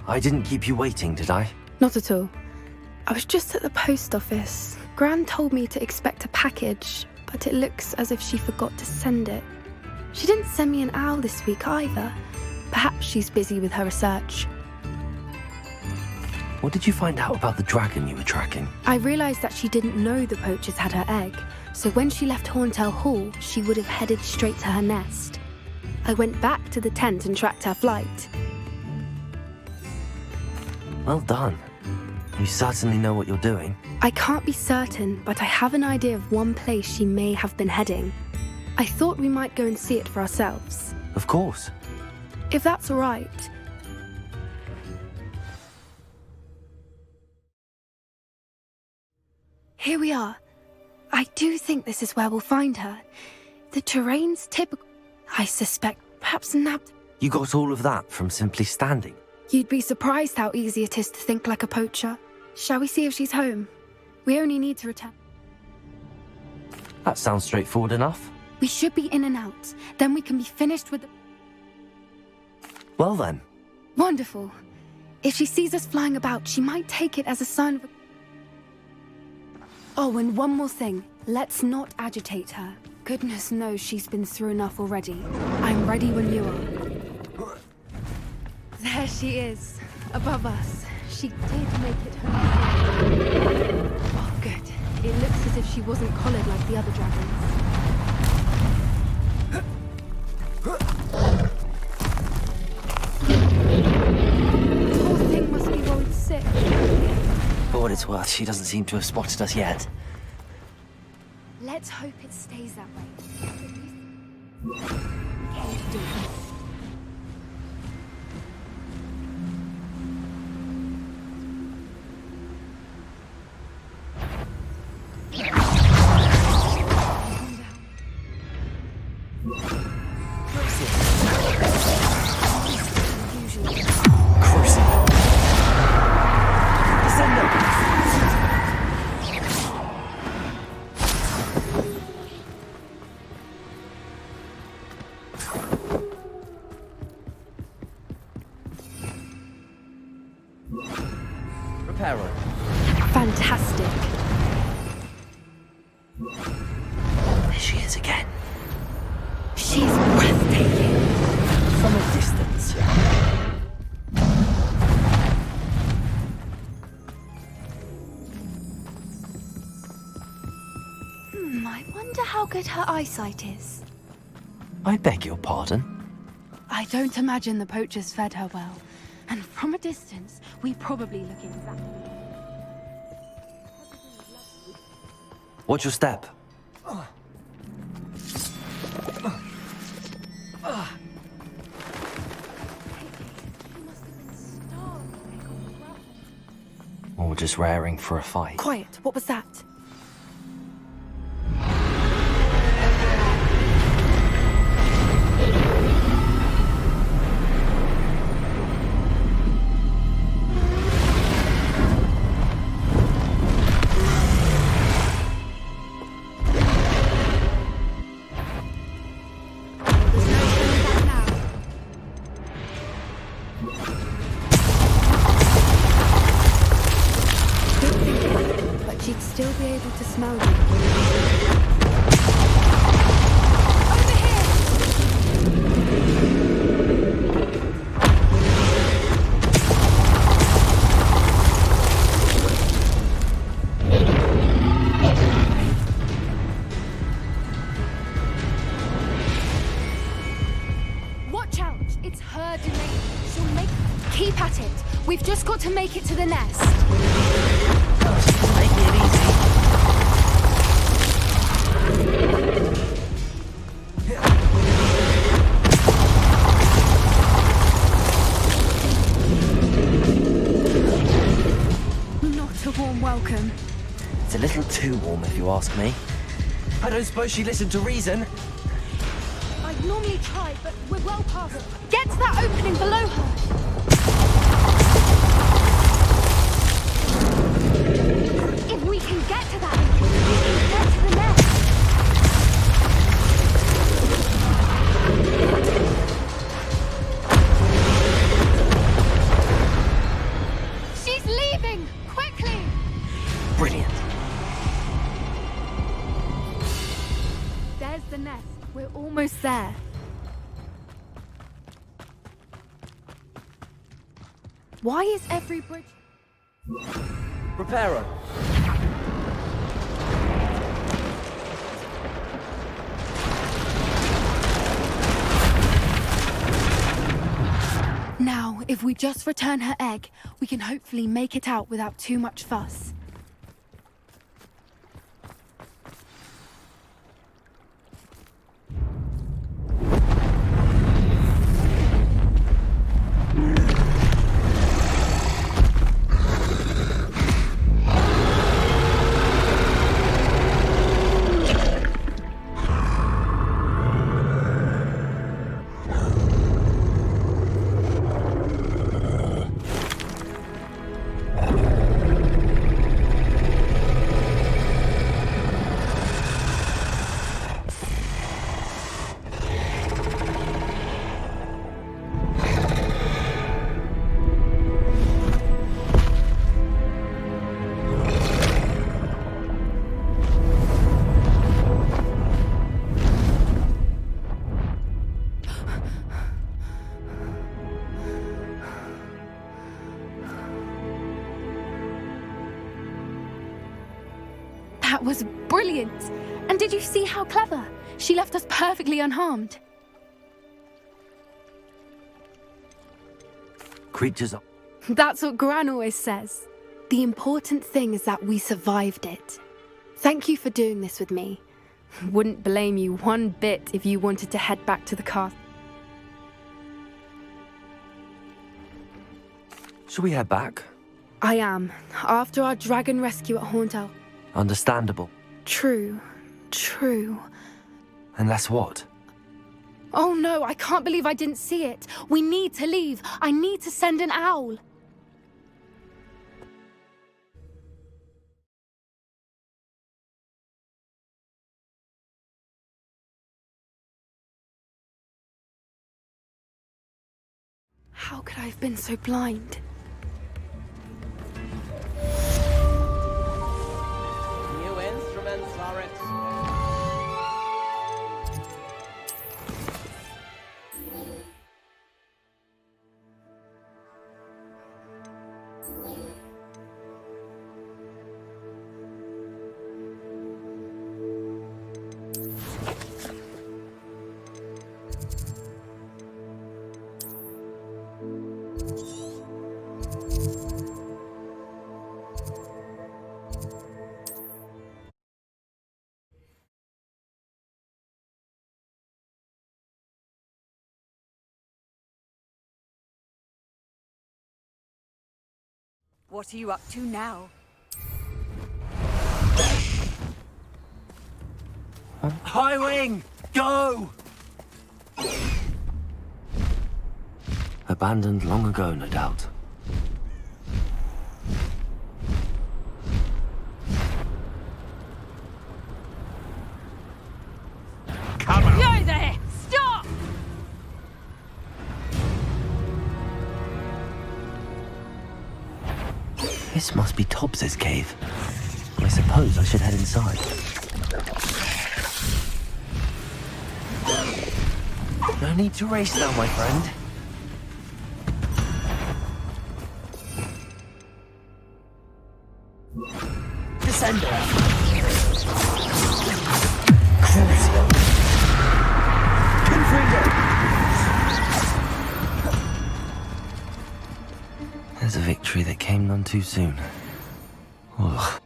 I didn't keep you waiting, did I? Not at all. I was just at the post office. Gran told me to expect a package, but it looks as if she forgot to send it. She didn't send me an owl this week either. Perhaps she's busy with her research. What did you find out about the dragon you were tracking? I realised that she didn't know the poachers had her egg, so when she left Horntail Hall, she would have headed straight to her nest. I went back to the tent and tracked her flight. Well done. You certainly know what you're doing. I can't be certain, but I have an idea of one place she may have been heading. I thought we might go and see it for ourselves. Of course. If that's all right. Here we are. I do think this is where we'll find her. The terrain's typical. I suspect perhaps nabbed. You got all of that from simply standing? You'd be surprised how easy it is to think like a poacher. Shall we see if she's home? We only need to return. That sounds straightforward enough. We should be in and out. Then we can be finished with the... Well then. Wonderful. If she sees us flying about, she might take it as a sign of... Oh, and one more thing. Let's not agitate her. Goodness knows she's been through enough already. I'm ready when you are. There she is, above us. She did make it home. Oh, good. It looks as if she wasn't collared like the other dragons. The whole thing must be worried sick. For what it's worth, she doesn't seem to have spotted us yet. Let's hope it stays that way. Okay, do it. Fantastic. There she is again. She's breathtaking. From a distance. I wonder how good her eyesight is. I beg your pardon? I don't imagine the poachers fed her well. And from a distance, we probably look exactly... Watch your step. Or just raring for a fight. Quiet, what was that? We've just got to make it to the nest. Making it easy. Not a warm welcome. It's a little too warm, if you ask me. I don't suppose she listened to reason. I'd normally try, but we're well past it. Get to that opening below her. If we can get to that, we can get to the nest. there. Why is every bridge... Reparo. Now, if we just return her egg, we can hopefully make it out without too much fuss. That was brilliant! And did you see how clever? She left us perfectly unharmed. Creatures are... That's what Gran always says. The important thing is that we survived it. Thank you for doing this with me. Wouldn't blame you one bit if you wanted to head back to the castle. Shall we head back? I am. After our dragon rescue at Hauntel. Understandable. True. Unless what? Oh no, I can't believe I didn't see it. We need to leave. I need to send an owl. How could I have been so blind? New instruments are it. What are you up to now? High wing! Go! Abandoned long ago, no doubt. Come on! Yo there! Stop! This must be Tobbs's cave. I suppose I should head inside. No need to race now, my friend. Descender. Corsair. There's a victory that came none too soon. Ugh.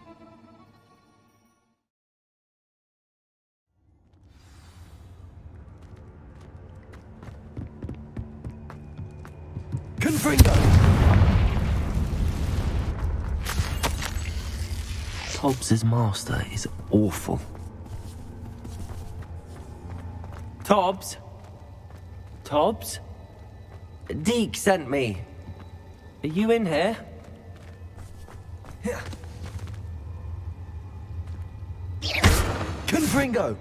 Confringo! Tobbs's master is awful. Tobbs? Tobbs? Deke sent me. Are you in here? Confringo!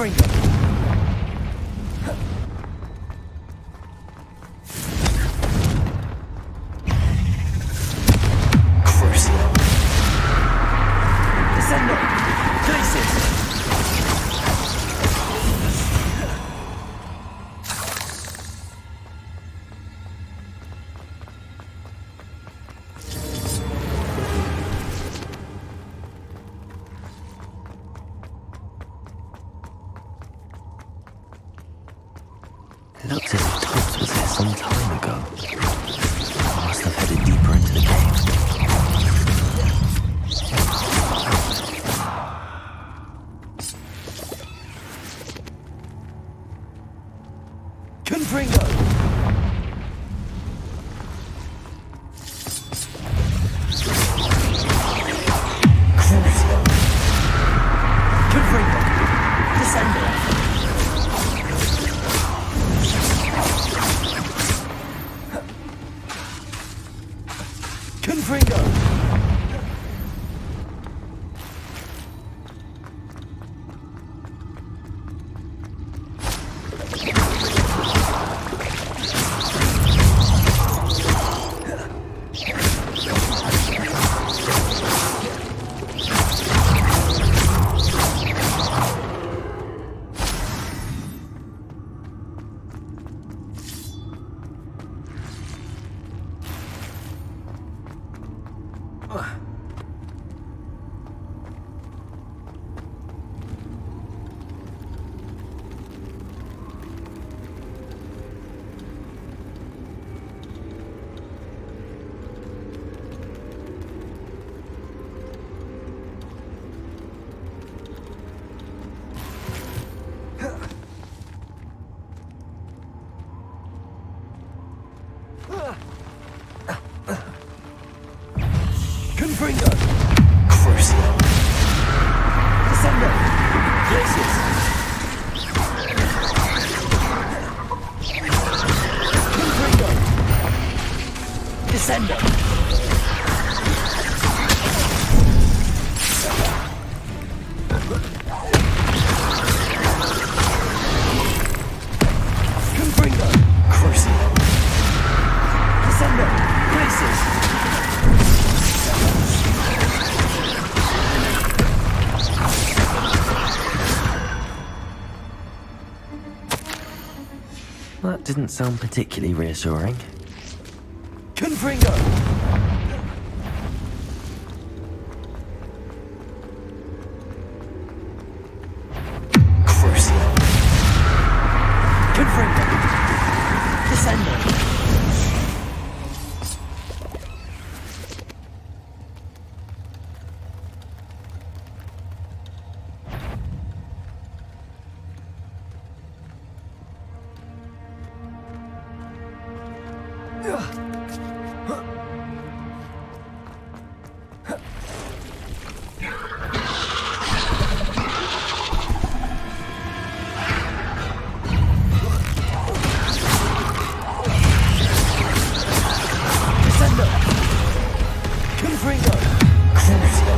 Confringo. Crucio. Descendo. Places. It looks as if Tops was here some time ago. I must have headed deeper into the game. Confringo! Crucio! Confringo! Descendo! Confringo! Confringo! Crucio! Descendo! Places! Confringo! Descendo! Confringo! Crucio! Descendo! Places! That didn't sound particularly reassuring. Confringo! Crucio! Confringo! Descendo! Confringo! Crucio!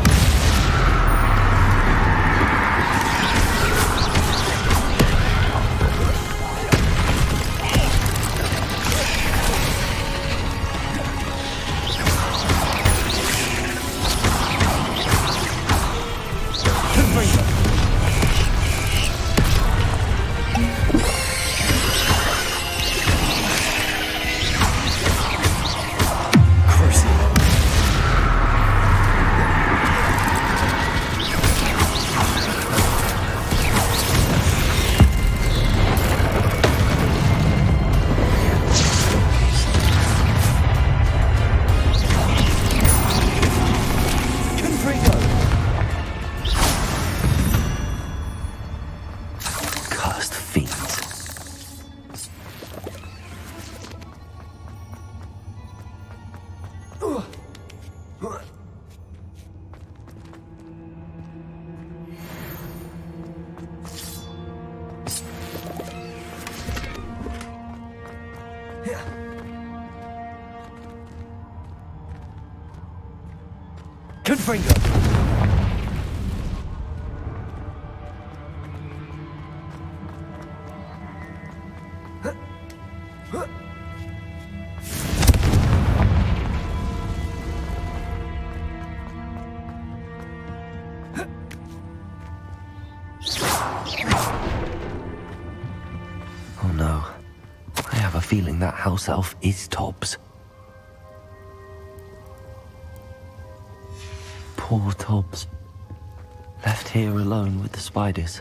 Confringo! Cursed fiends. Confringo! feeling that house elf is Tobbs. Poor Tobbs. Left here alone with the spiders.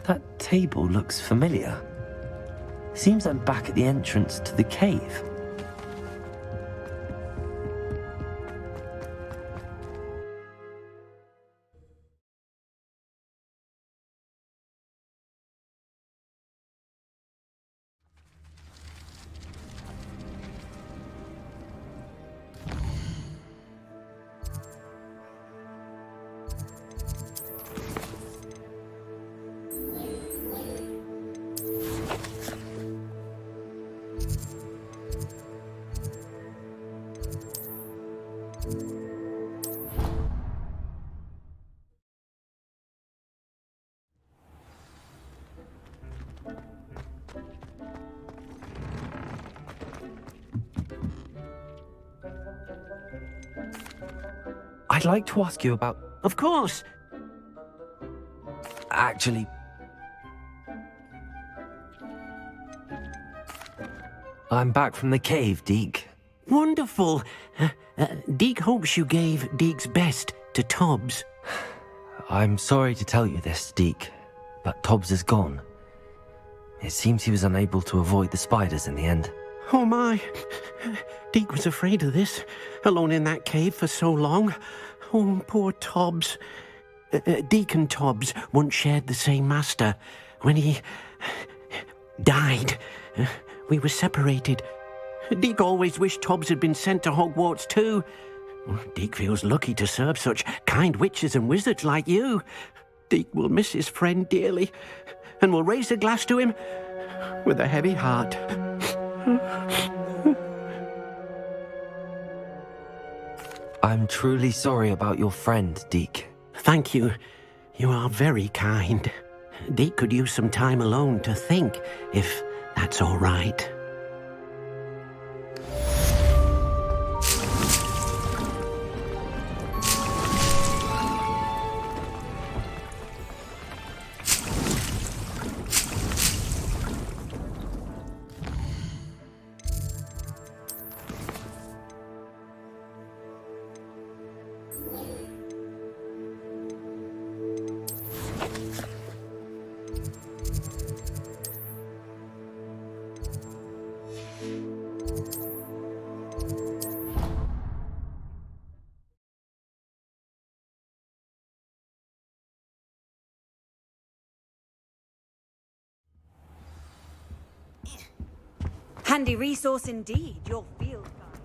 That table looks familiar. Seems I'm back at the entrance to the cave. I'd like to ask you about... Of course. Actually... I'm back from the cave, Deke. Wonderful. Deke hopes you gave Deke's best to Tobbs. I'm sorry to tell you this, Deke, but Tobbs is gone. It seems he was unable to avoid the spiders in the end. Oh my. Deke was afraid of this, alone in that cave for so long. Oh, poor Tobbs. Deke and Tobbs once shared the same master. When he died, we were separated. Deke always wished Tobbs had been sent to Hogwarts too. Deke feels lucky to serve such kind witches and wizards like you. Deke will miss his friend dearly, and will raise a glass to him with a heavy heart. I'm truly sorry about your friend, Deke. Thank you. You are very kind. Deke could use some time alone to think, if that's all right. Handy resource indeed, your field guide.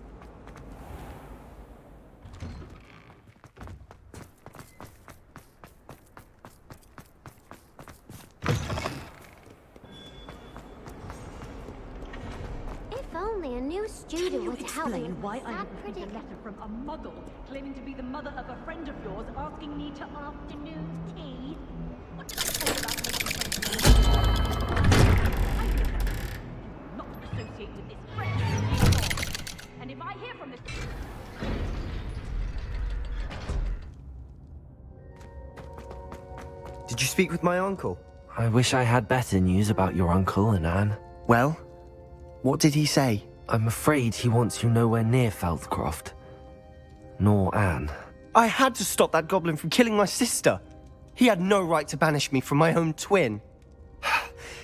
If only a new student would help me. Explain why I That received a letter from a muggle claiming to be the mother of a friend of yours, asking me to afternoon tea. What did I say about making friends? I will not associate with this friend anymore. And if I hear from this... Did you speak with my uncle? I wish I had better news about your uncle and Anne. Well, what did he say? I'm afraid he wants you nowhere near Feldcroft. nor Anne. I had to stop that goblin from killing my sister. He had no right to banish me from my own twin.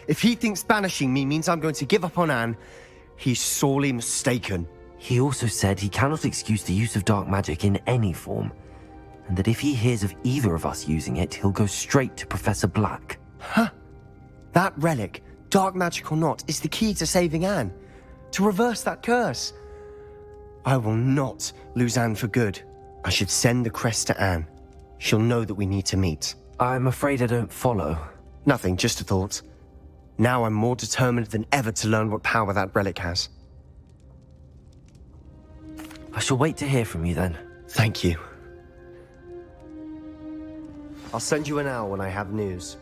If he thinks banishing me means I'm going to give up on Anne, he's sorely mistaken. He also said he cannot excuse the use of dark magic in any form, and that if he hears of either of us using it, he'll go straight to Professor Black. Huh? That relic, dark magic or not, is the key to saving Anne. To reverse that curse. I will not lose Anne for good. I should send the crest to Anne. She'll know that we need to meet. I'm afraid I don't follow. Nothing, just a thought. Now I'm more determined than ever to learn what power that relic has. I shall wait to hear from you then. Thank you. I'll send you an hour when I have news.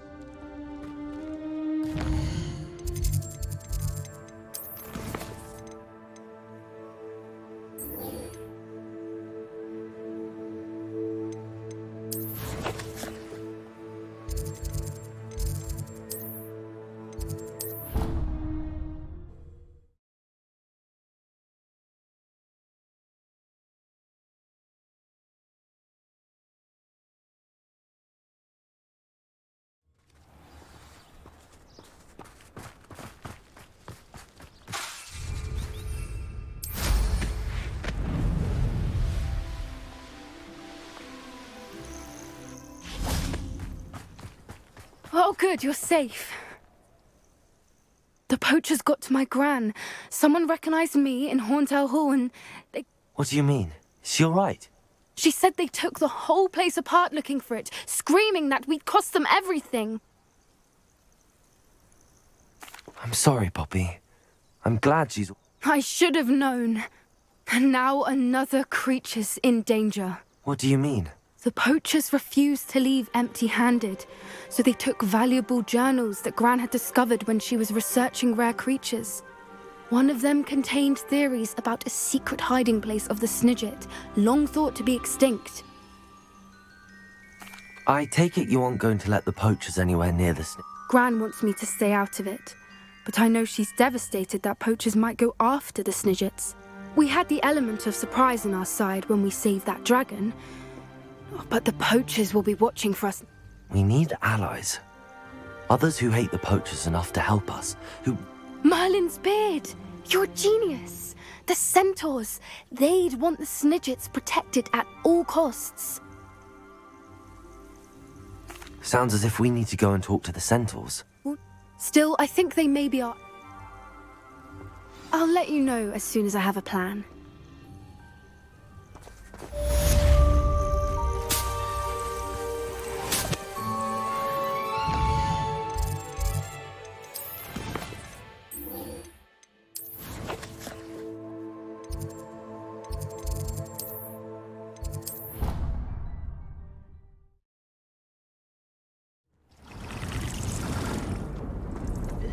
Oh, good, you're safe. The poachers got to my gran. Someone recognized me in Horntail Hall and they... What do you mean? Is she all right? She said they took the whole place apart looking for it, screaming that we'd cost them everything. I'm sorry, Poppy. I'm glad she's... I should have known. And now another creature's in danger. What do you mean? The poachers refused to leave empty-handed, so they took valuable journals that Gran had discovered when she was researching rare creatures. One of them contained theories about a secret hiding place of the Snidget, long thought to be extinct. I take it you aren't going to let the poachers anywhere near the Gran wants me to stay out of it, but I know she's devastated that poachers might go after the Snidgets. We had the element of surprise on our side when we saved that dragon, but the poachers will be watching for us. We need allies. Others who hate the poachers enough to help us, who... Merlin's beard! You're a genius! The centaurs! They'd want the Snidgets protected at all costs. Sounds as if we need to go and talk to the centaurs. Still, I think they maybe are... I'll let you know as soon as I have a plan.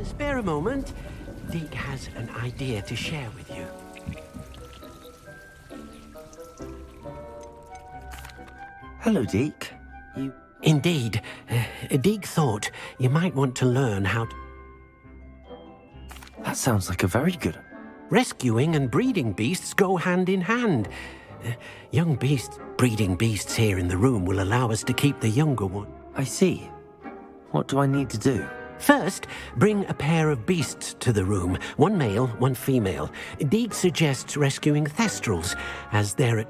Spare a moment. Deke has an idea to share with you. Hello, Deke. You... Indeed. Deke thought you might want to learn how to... That sounds like a very good... Rescuing and breeding beasts go hand in hand. Young beasts, breeding beasts here in the room will allow us to keep the younger one. I see. What do I need to do? First, bring a pair of beasts to the room. One male, one female. Deke suggests rescuing Thestrals, as they're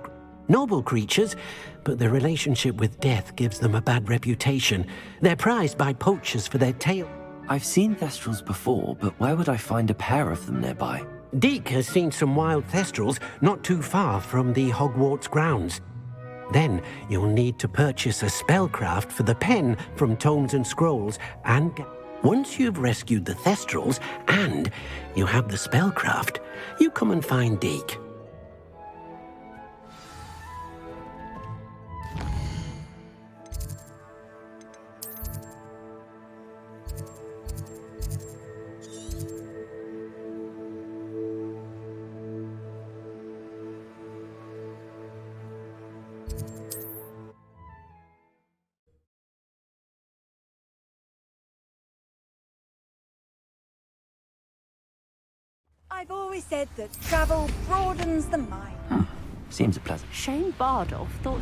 noble creatures, but their relationship with death gives them a bad reputation. They're prized by poachers for their tail. I've seen Thestrals before, but where would I find a pair of them nearby? Deke has seen some wild Thestrals not too far from the Hogwarts grounds. Then you'll need to purchase a spellcraft for the pen from Tomes and Scrolls, and... Once you've rescued the Thestrals and you have the spellcraft, you come and find Deke. I've always said that travel broadens the mind. Seems a pleasant. Shane Bardolph thought...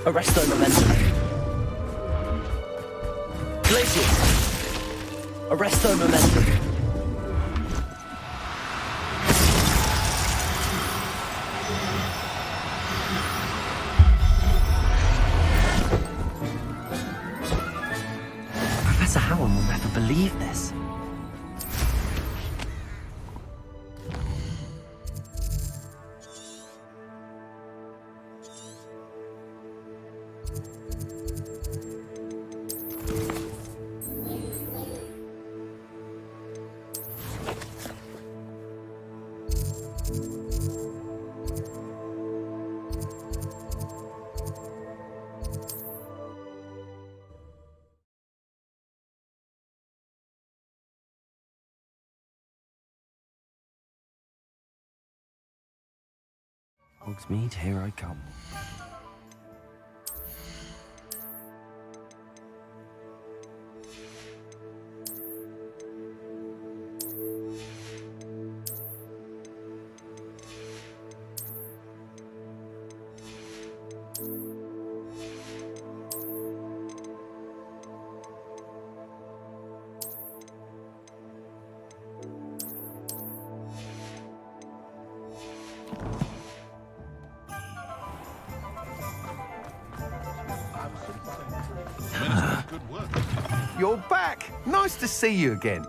Arresto momentum. Glaciers. Arresto momentum. Professor Howard will never believe this. Hogsmeade, here I come. You're back! Nice to see you again.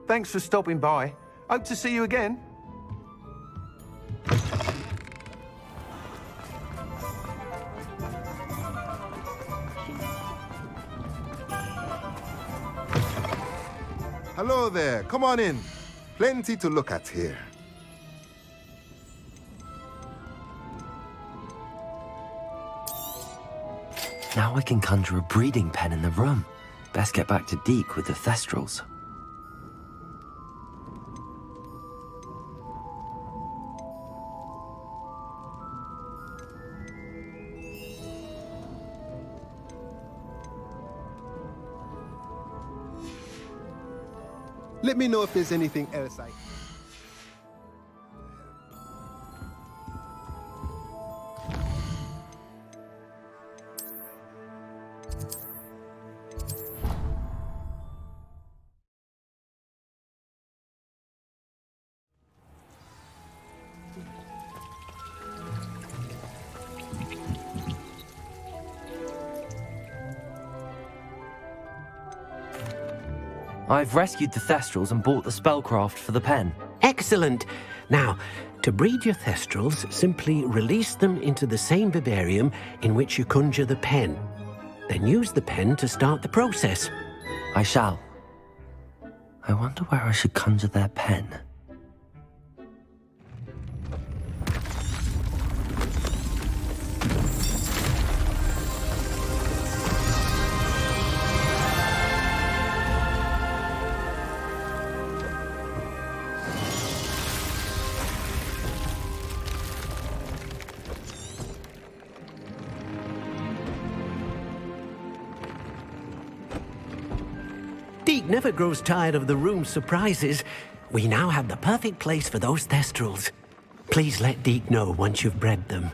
Thanks for stopping by. Hope to see you again. Hello there, come on in. Plenty to look at here. Now I can conjure a breeding pen in the room. Best get back to Deke with the Thestrals. Let me know if there's anything else I... I've rescued the Thestrals and bought the spellcraft for the pen. Excellent. Now, to breed your Thestrals, simply release them into the same vivarium in which you conjure the pen. Then use the pen to start the process. I shall. I wonder where I should conjure their pen. Deke never grows tired of the room's surprises. We now have the perfect place for those thestrals. Please let Deke know once you've bred them.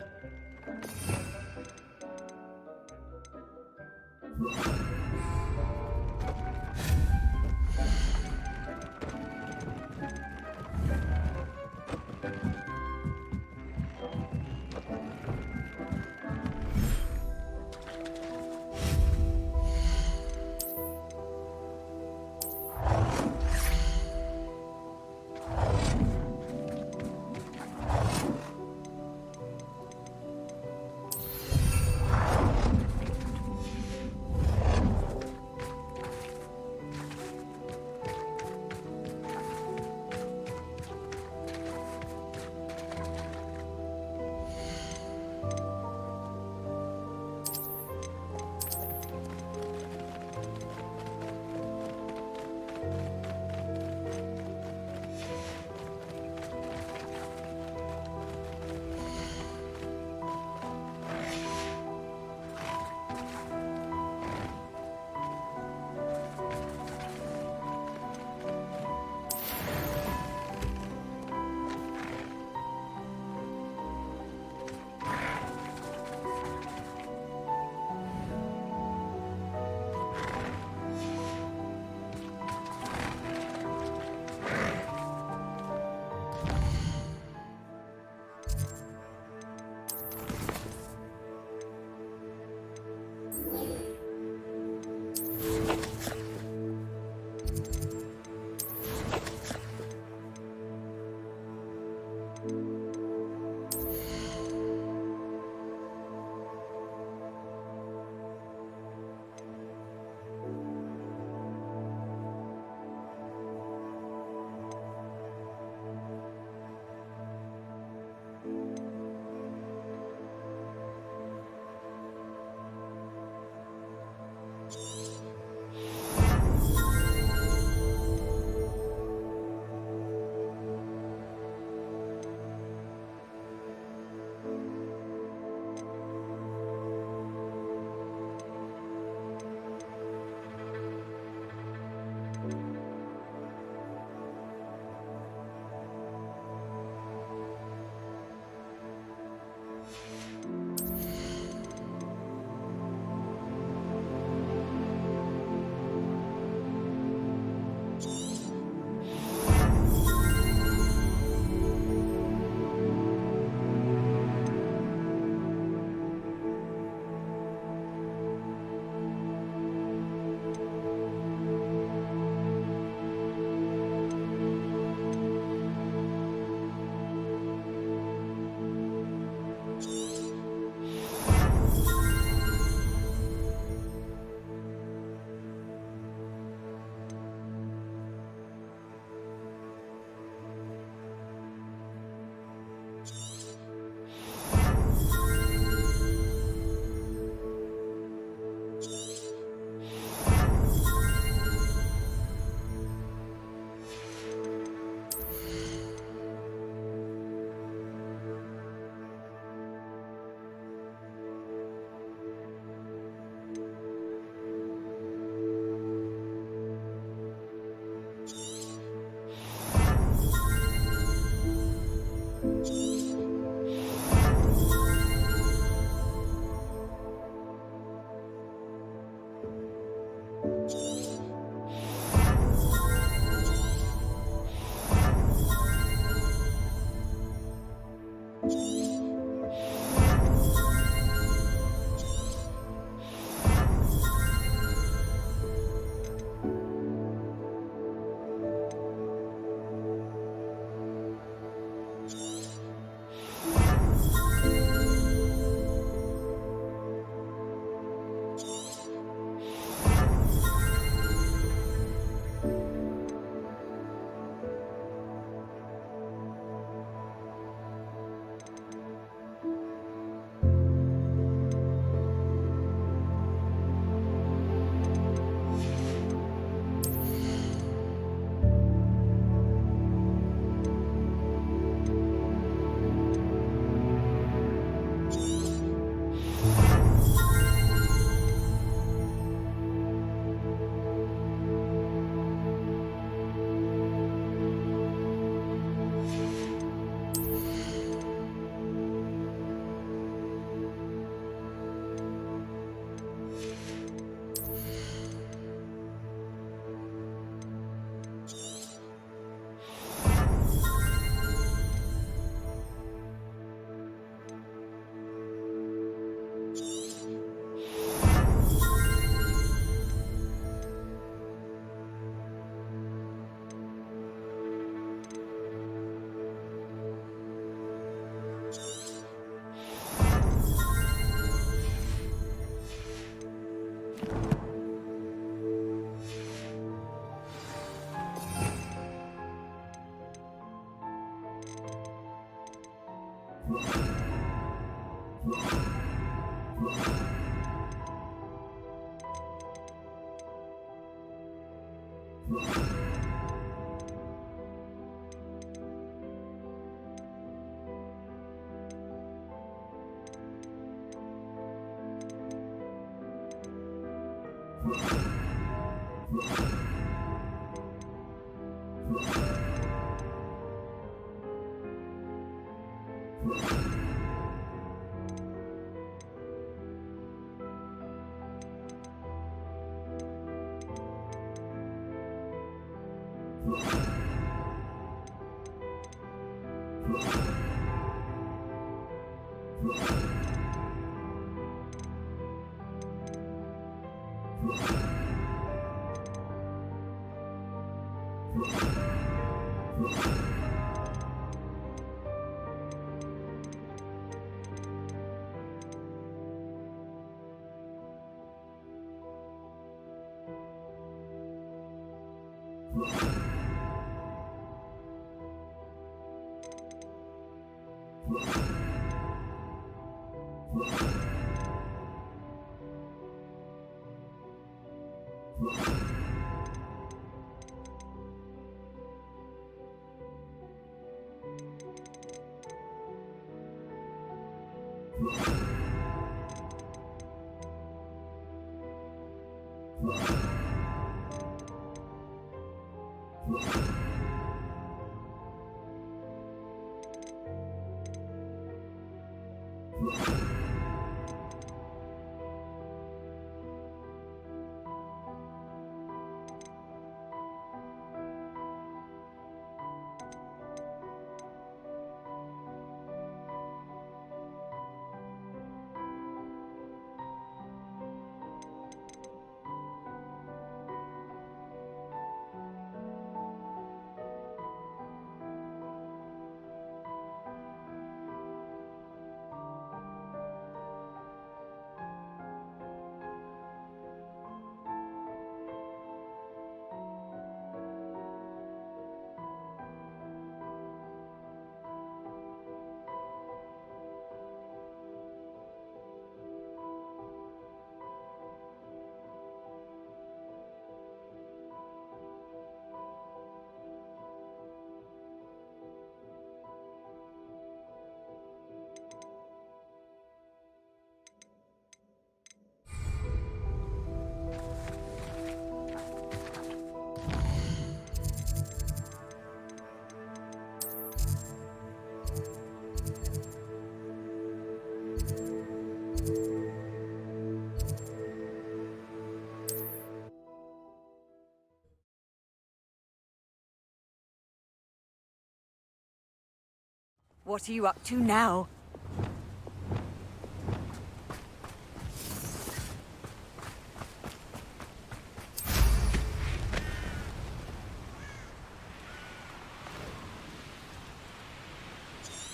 What are you up to now?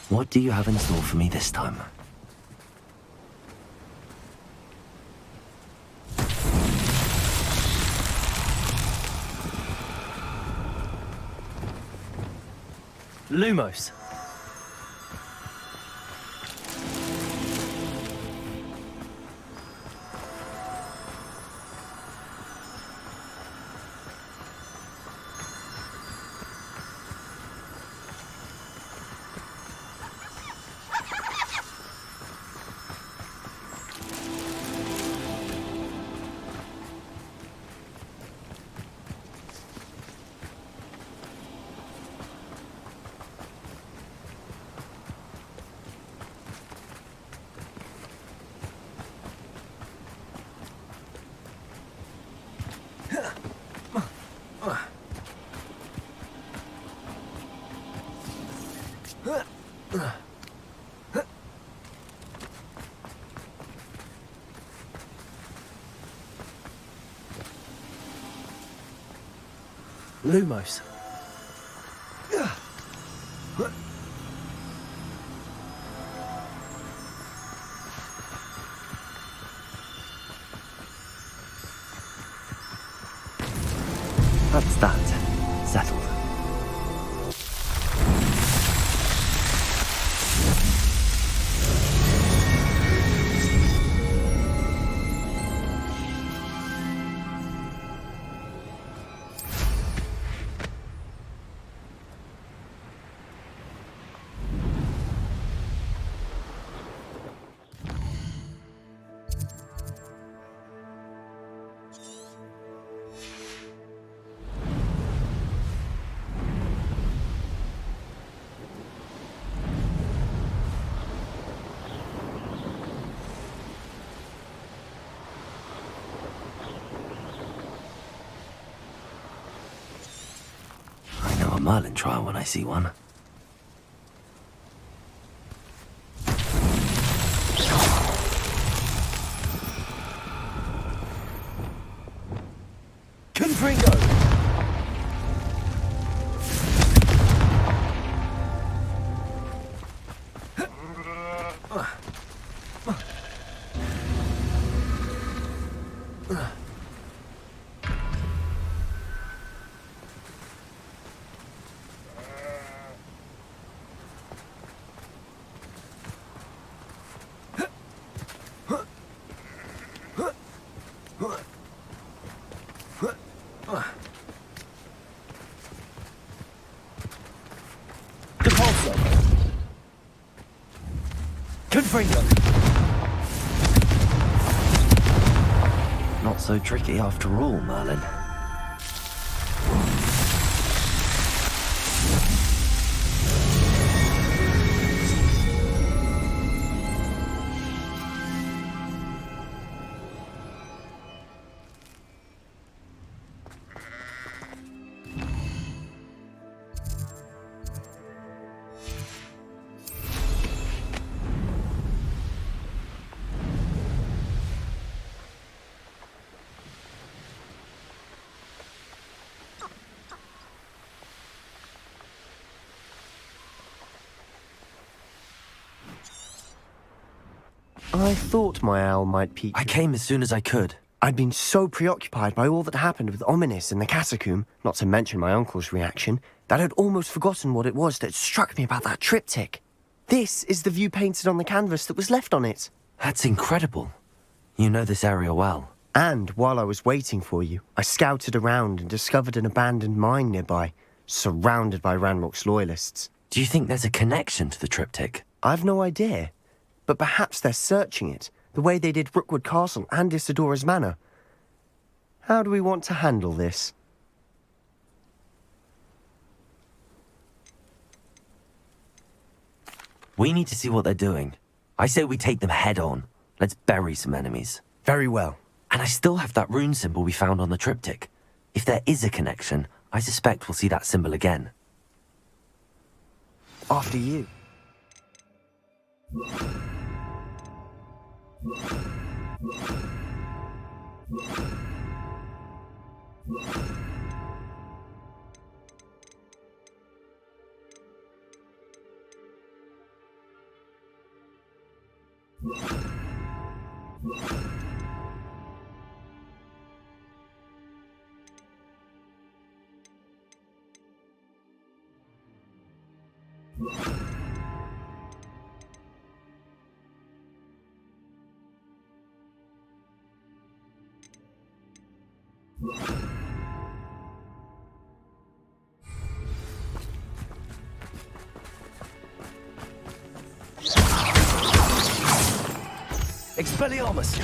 What do you have in store for me this time? Lumos. Lumos. That's that. Settled. Merlin trial when I see one. Confringo! Not so tricky after all, Merlin. I thought my owl might peek. I came as soon as I could. I'd been so preoccupied by all that happened with Ominous and the catacomb, not to mention my uncle's reaction, that I'd almost forgotten what it was that struck me about that triptych. This is the view painted on the canvas that was left on it. That's incredible. You know this area well. And while I was waiting for you, I scouted around and discovered an abandoned mine nearby, surrounded by Ranrock's loyalists. Do you think there's a connection to the triptych? I've no idea. But perhaps they're searching it, the way they did Rookwood Castle and Isidora's Manor. How do we want to handle this? We need to see what they're doing. I say we take them head on. Let's bury some enemies. Very well. And I still have that rune symbol we found on the triptych. If there is a connection, I suspect we'll see that symbol again. After you. Expelliarmus!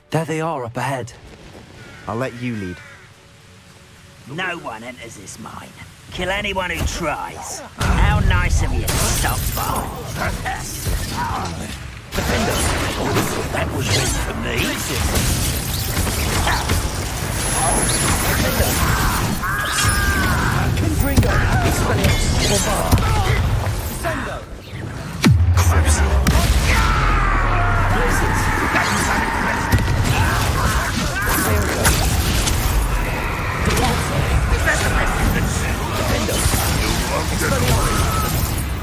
There they are up ahead. I'll let you lead. No one enters this mine. Kill anyone who tries. How nice of you to stop by. That was meant for me. Confringo! Expelliarmus! Bombard! Descendo! Blizzards!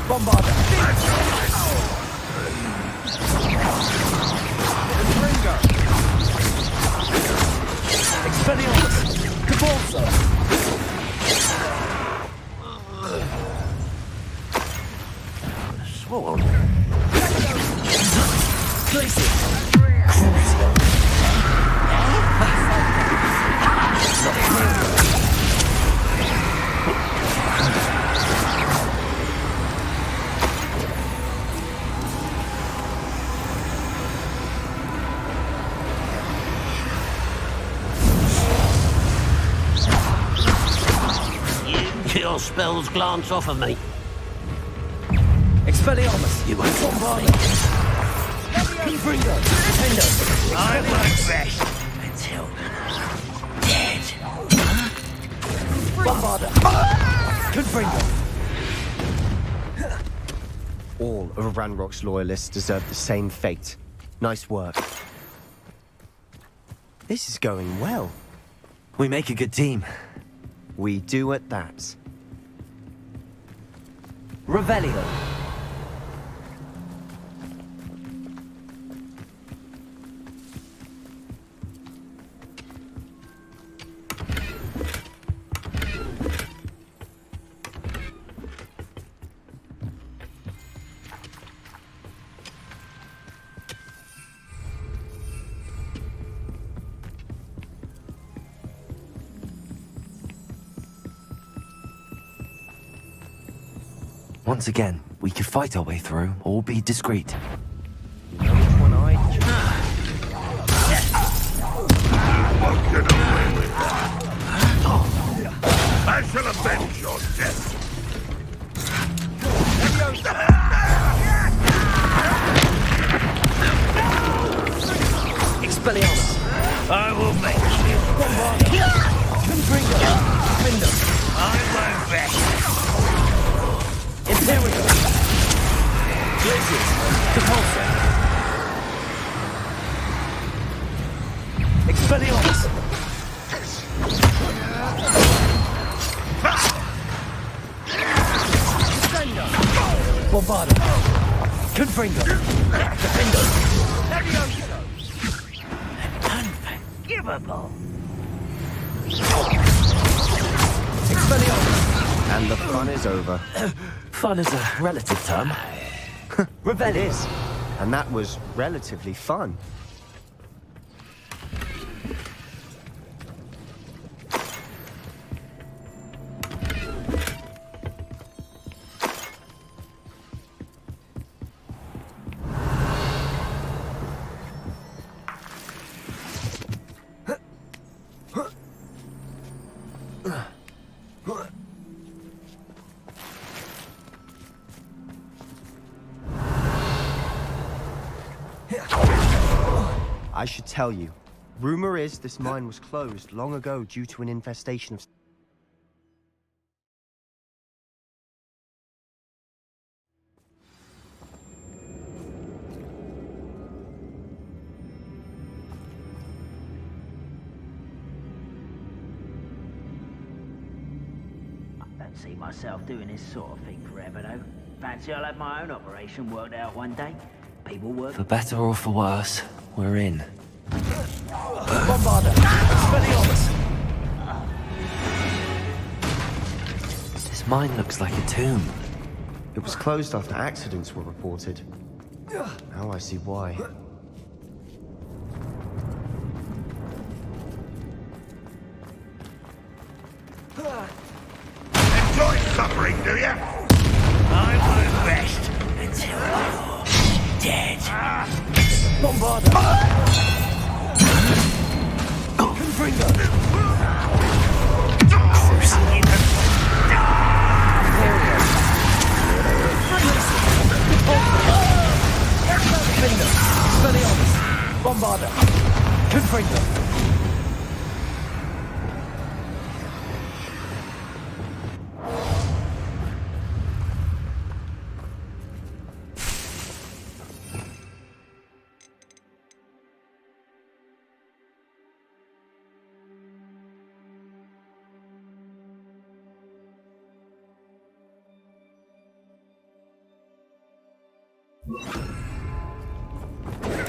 Bombarder! Ringo! Expelliarmus! Cabalso! Sword. Glacier! Your spells glance off of me. Expelliarmus! You won't Bombard! Confringo! Tendo! I won't rest until Bombarder. Confringo. All of Ranrock's loyalists deserve the same fate. Nice work. This is going well. We make a good team. We do at that. Revelio. Once again, we could fight our way through or be discreet. You know which one I choose? Won't get away with that. I shall avenge your death. Expelliarmus. I will make you. Confringo. Finder. I won't rest. Imperial. Blizzard. Repulsor. Expelliarmus. Bombarder. Confringo. Defender. Unforgivable. Expelliarmus. And the fun is over. Fun is a relative term. It is. And that was relatively fun. I should tell you, rumor is this mine was closed long ago due to an infestation of... I don't see myself doing this sort of thing forever, though. Fancy I'll have my own operation worked out one day. People work... For better or for worse, we're in. Bombarder. Expelliarmus. This mine looks like a tomb. It was closed after accidents were reported. Now I see why. Enjoy suffering, do you? I won't rest until you're dead. Bombarder. Confringo. Defender. Expelliarmus. Bombarder. Confringo.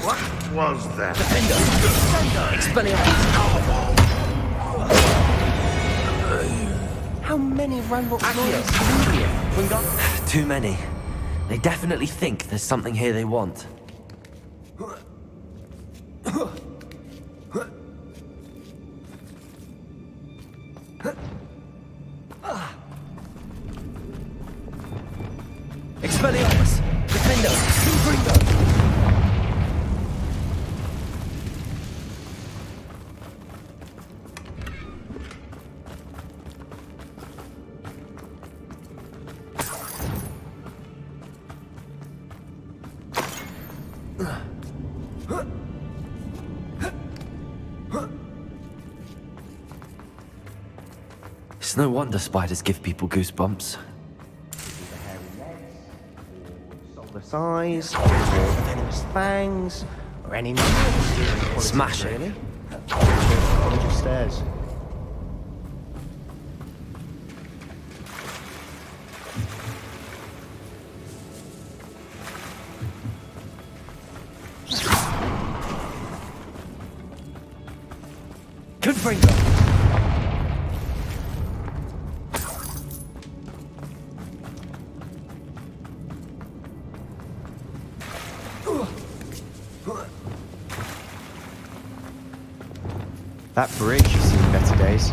What was that? Defender. Expelliarmus. How many Ranrock loyalists? Too many. They definitely think there's something here they want. Expelliarmus. Defender. Confringo. It's no wonder spiders give people goosebumps. Soulless eyes, or venomous fangs, or any more. Smash it. Really? Prodigy stairs. Confringo. That bridge has seen better days.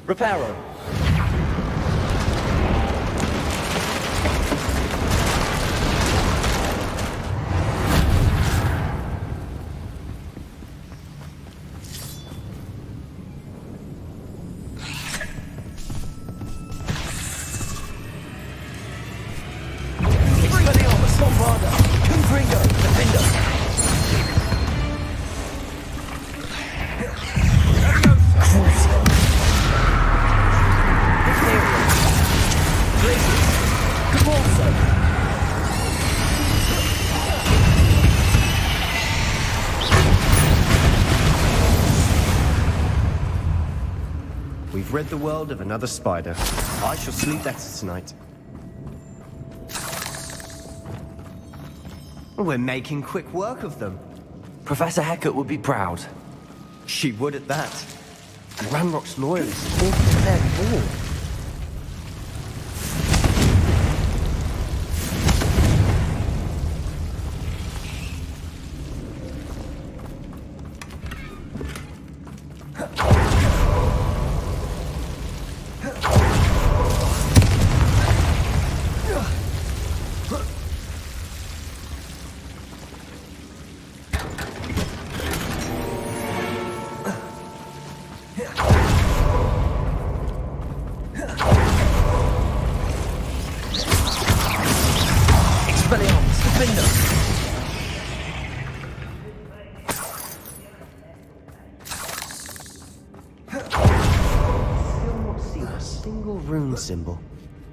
Reparo. We've rid the world of another spider. I shall sleep better tonight. We're making quick work of them. Professor Hecat would be proud. She would at that. And Ranrock's loyalists all prepared war. Symbol.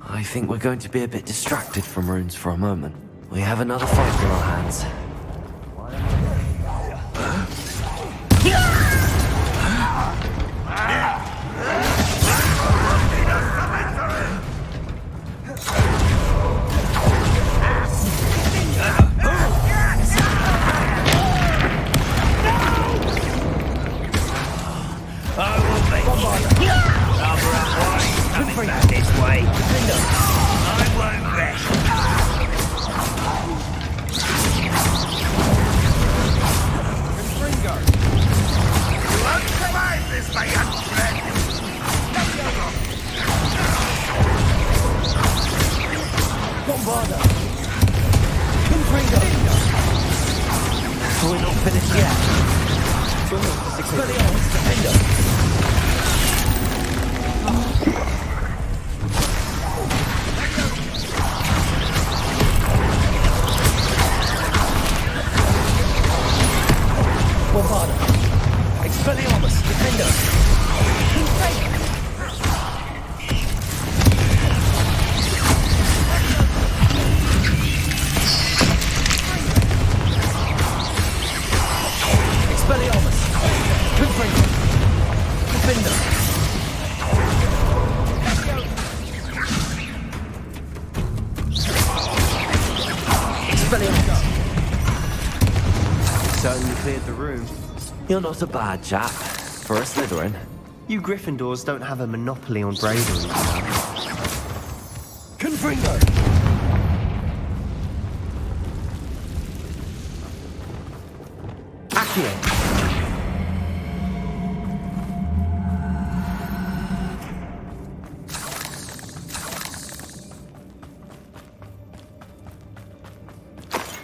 I think we're going to be a bit distracted from runes for a moment. We have another fight on our hands. Certainly cleared the room. You're not a bad chap for a Slytherin. You Gryffindors don't have a monopoly on bravery. Confringo. Accio.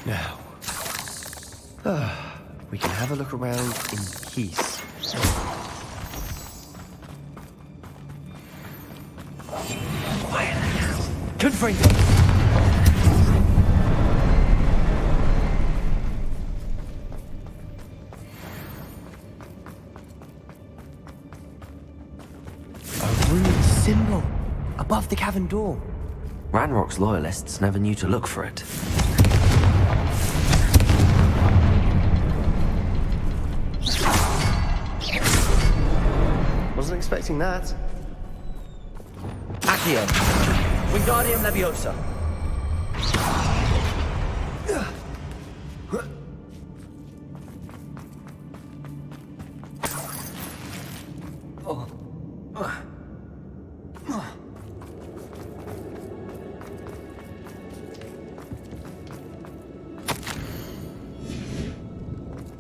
Now, we can have a look around in peace. Confringo. symbol above the cavern door. Ranrock's loyalists never knew to look for it. Wasn't expecting that. Accio. Wingardium Leviosa.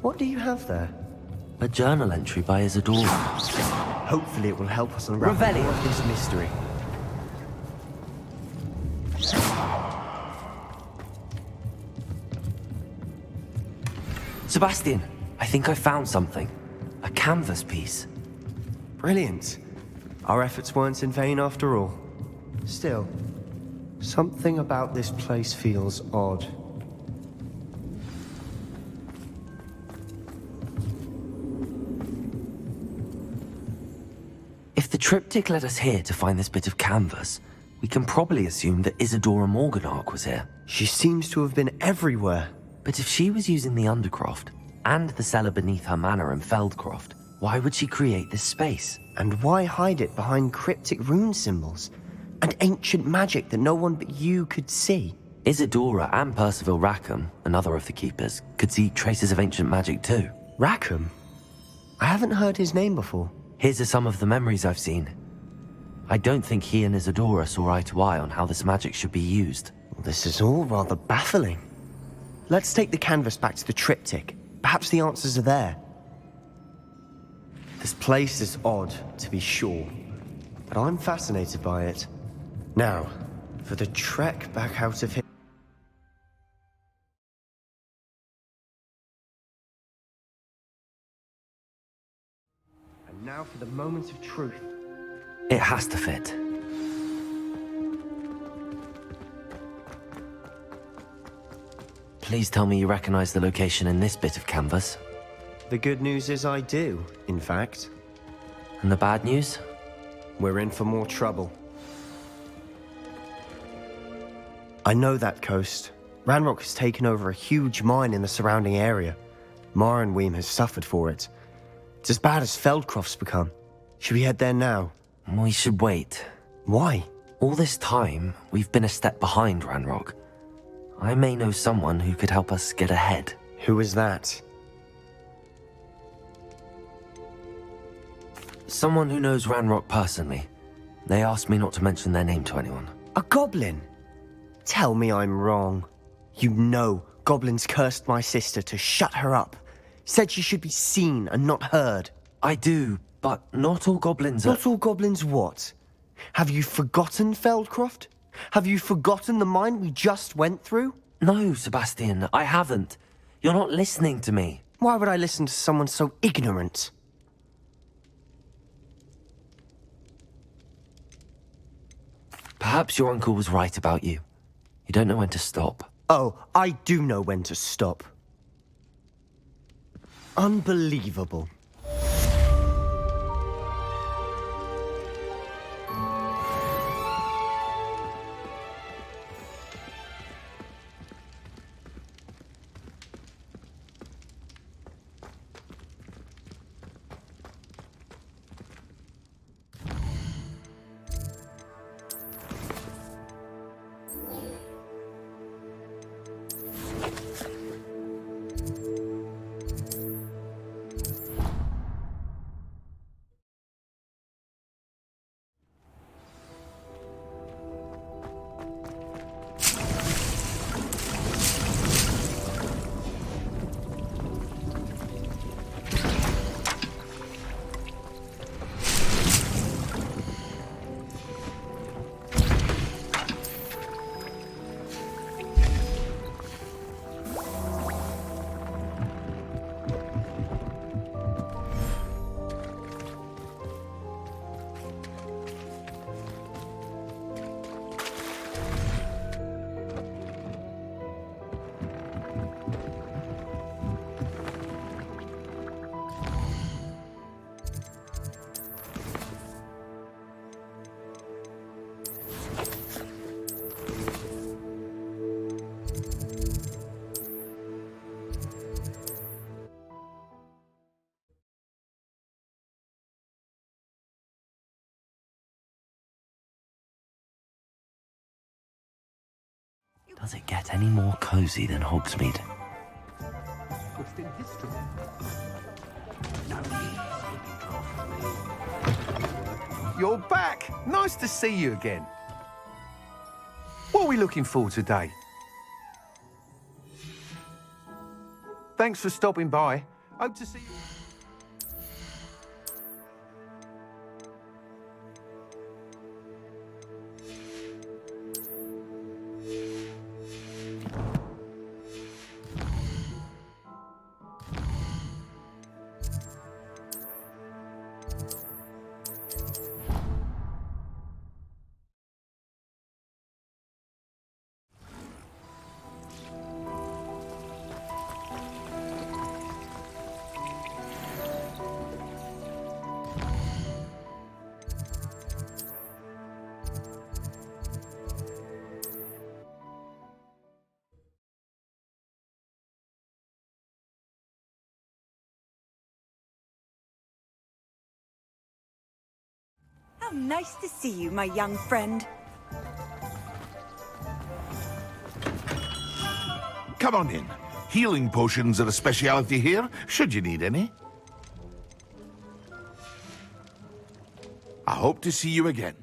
What do you have there? A journal entry by Isadora. Hopefully it will help us unravel Revelio. more of this mystery. Sebastian, I think I found something. A canvas piece. Brilliant. Our efforts weren't in vain after all. Still, something about this place feels odd. If the triptych led us here to find this bit of canvas, we can probably assume that Isadora Morganark was here. She seems to have been everywhere. But if she was using the Undercroft and the cellar beneath her manor in Feldcroft, why would she create this space? And why hide it behind cryptic rune symbols and ancient magic that no one but you could see? Isadora and Percival Rackham, another of the keepers, could see traces of ancient magic too. Rackham? I haven't heard his name before. Here's some of the memories I've seen. I don't think he and Isadora saw eye to eye on how this magic should be used. This is all rather baffling. Let's take the canvas back to the triptych. Perhaps the answers are there. This place is odd, to be sure, but I'm fascinated by it. Now, for the trek back out of here. And now for the moment of truth. It has to fit. Please tell me you recognize the location in this bit of canvas. The good news is I do, in fact. And the bad news? We're in for more trouble. I know that coast. Ranrock has taken over a huge mine in the surrounding area. Nvme has suffered for it. It's as bad as Feldcroft's become. Should we head there now? We should wait. Why? All this time, we've been a step behind Ranrock. I may know someone who could help us get ahead. Who is that? Someone who knows Ranrock personally. They asked me not to mention their name to anyone. A goblin? Tell me I'm wrong. You know goblins cursed my sister to shut her up. Said she should be seen and not heard. I do, but not all goblins are... Not all goblins what? Have you forgotten Feldcroft? Have you forgotten the mine we just went through? No, Sebastian, I haven't. You're not listening to me. Why would I listen to someone so ignorant? Perhaps your uncle was right about you. You don't know when to stop. Oh, I do know when to stop. Unbelievable. Does it get any more cozy than Hogsmeade? You're back! Nice to see you again. What are we looking for today? Thanks for stopping by. Hope to see you. How nice to see you, my young friend. Come on in. Healing potions are a speciality here, should you need any. I hope to see you again.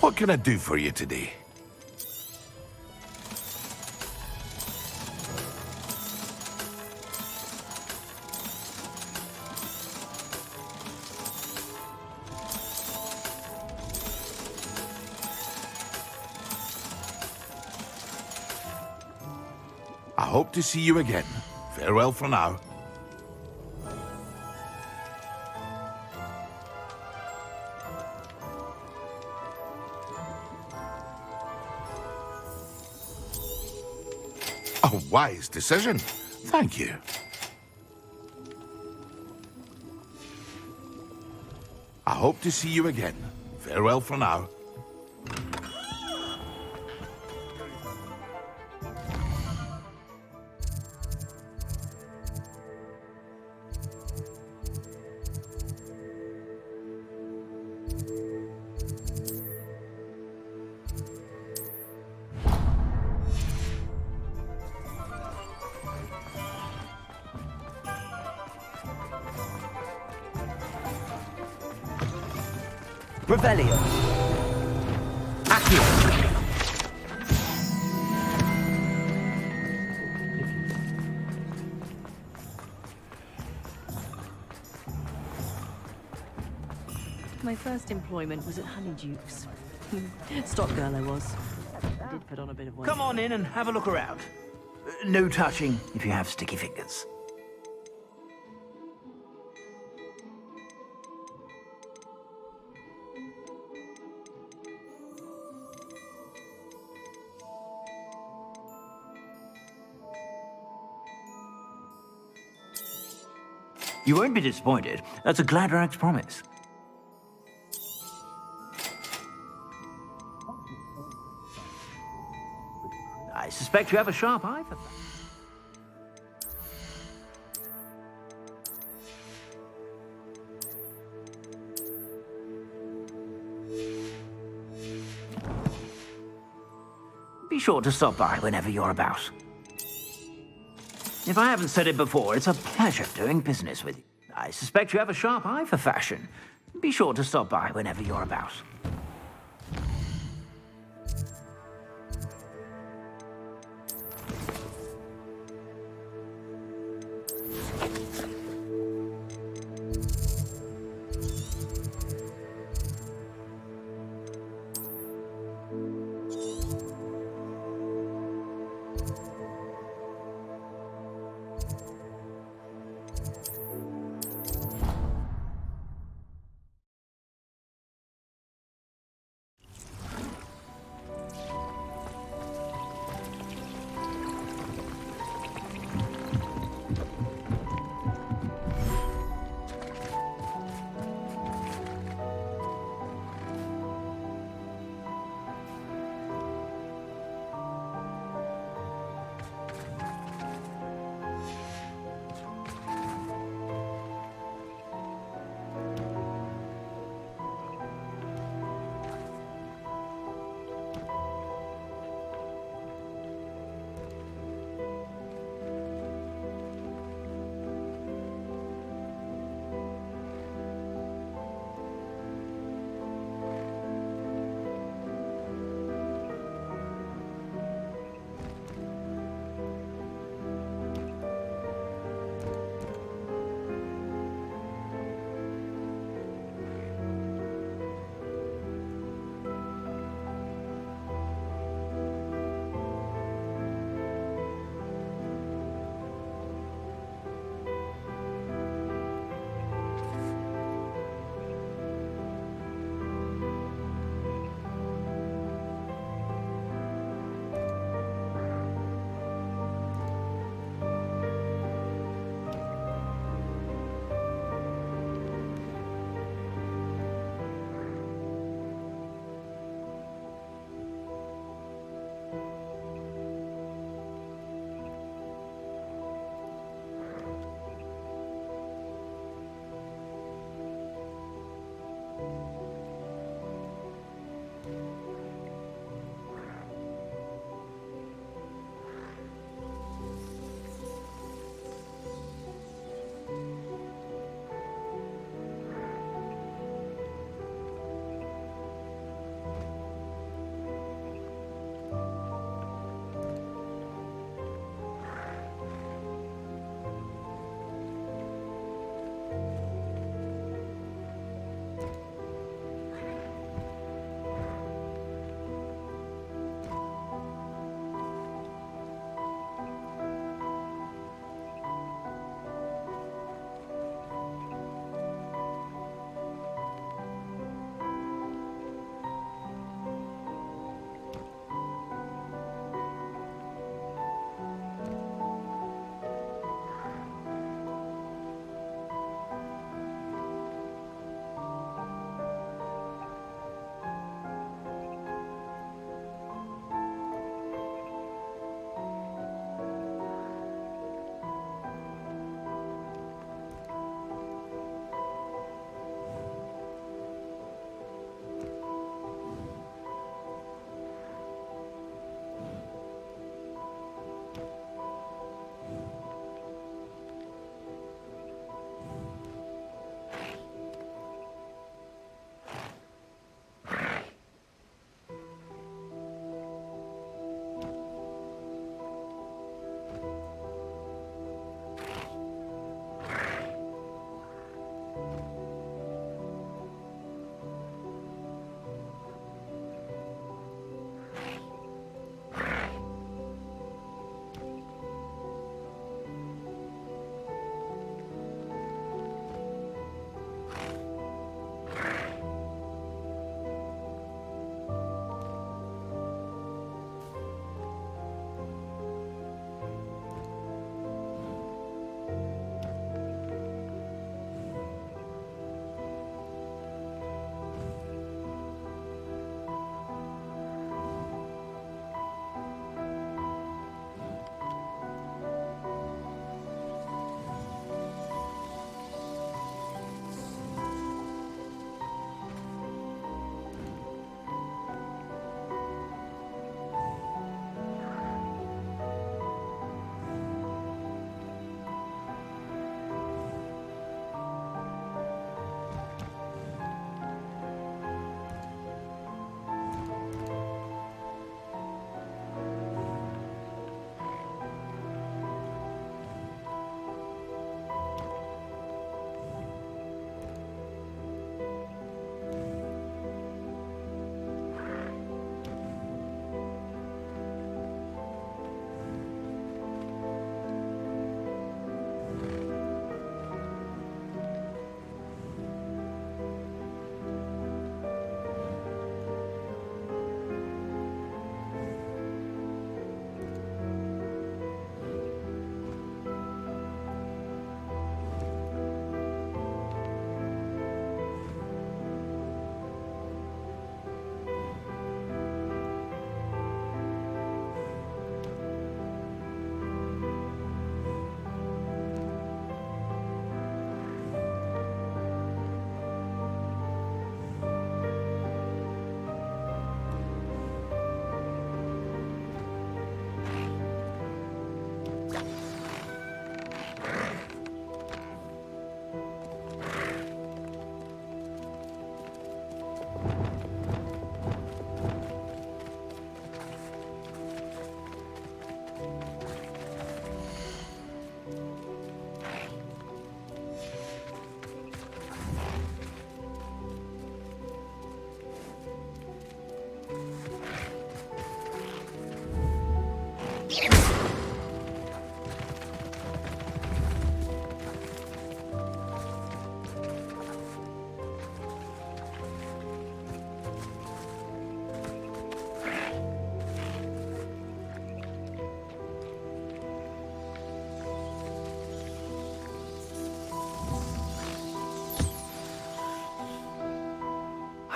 What can I do for you today? I hope to see you again. Farewell for now. A wise decision. Thank you. I hope to see you again. Farewell for now. Revelio. Accio. My first employment was at Honeyduke's. Stock girl I was. I did put on a bit of weight. Come on in and have a look around. No touching if you have sticky fingers. You won't be disappointed. That's a Gladrag's promise. I suspect you have a sharp eye for that. Be sure to stop by whenever you're about. If I haven't said it before, it's a pleasure doing business with you. I suspect you have a sharp eye for fashion. Be sure to stop by whenever you're about.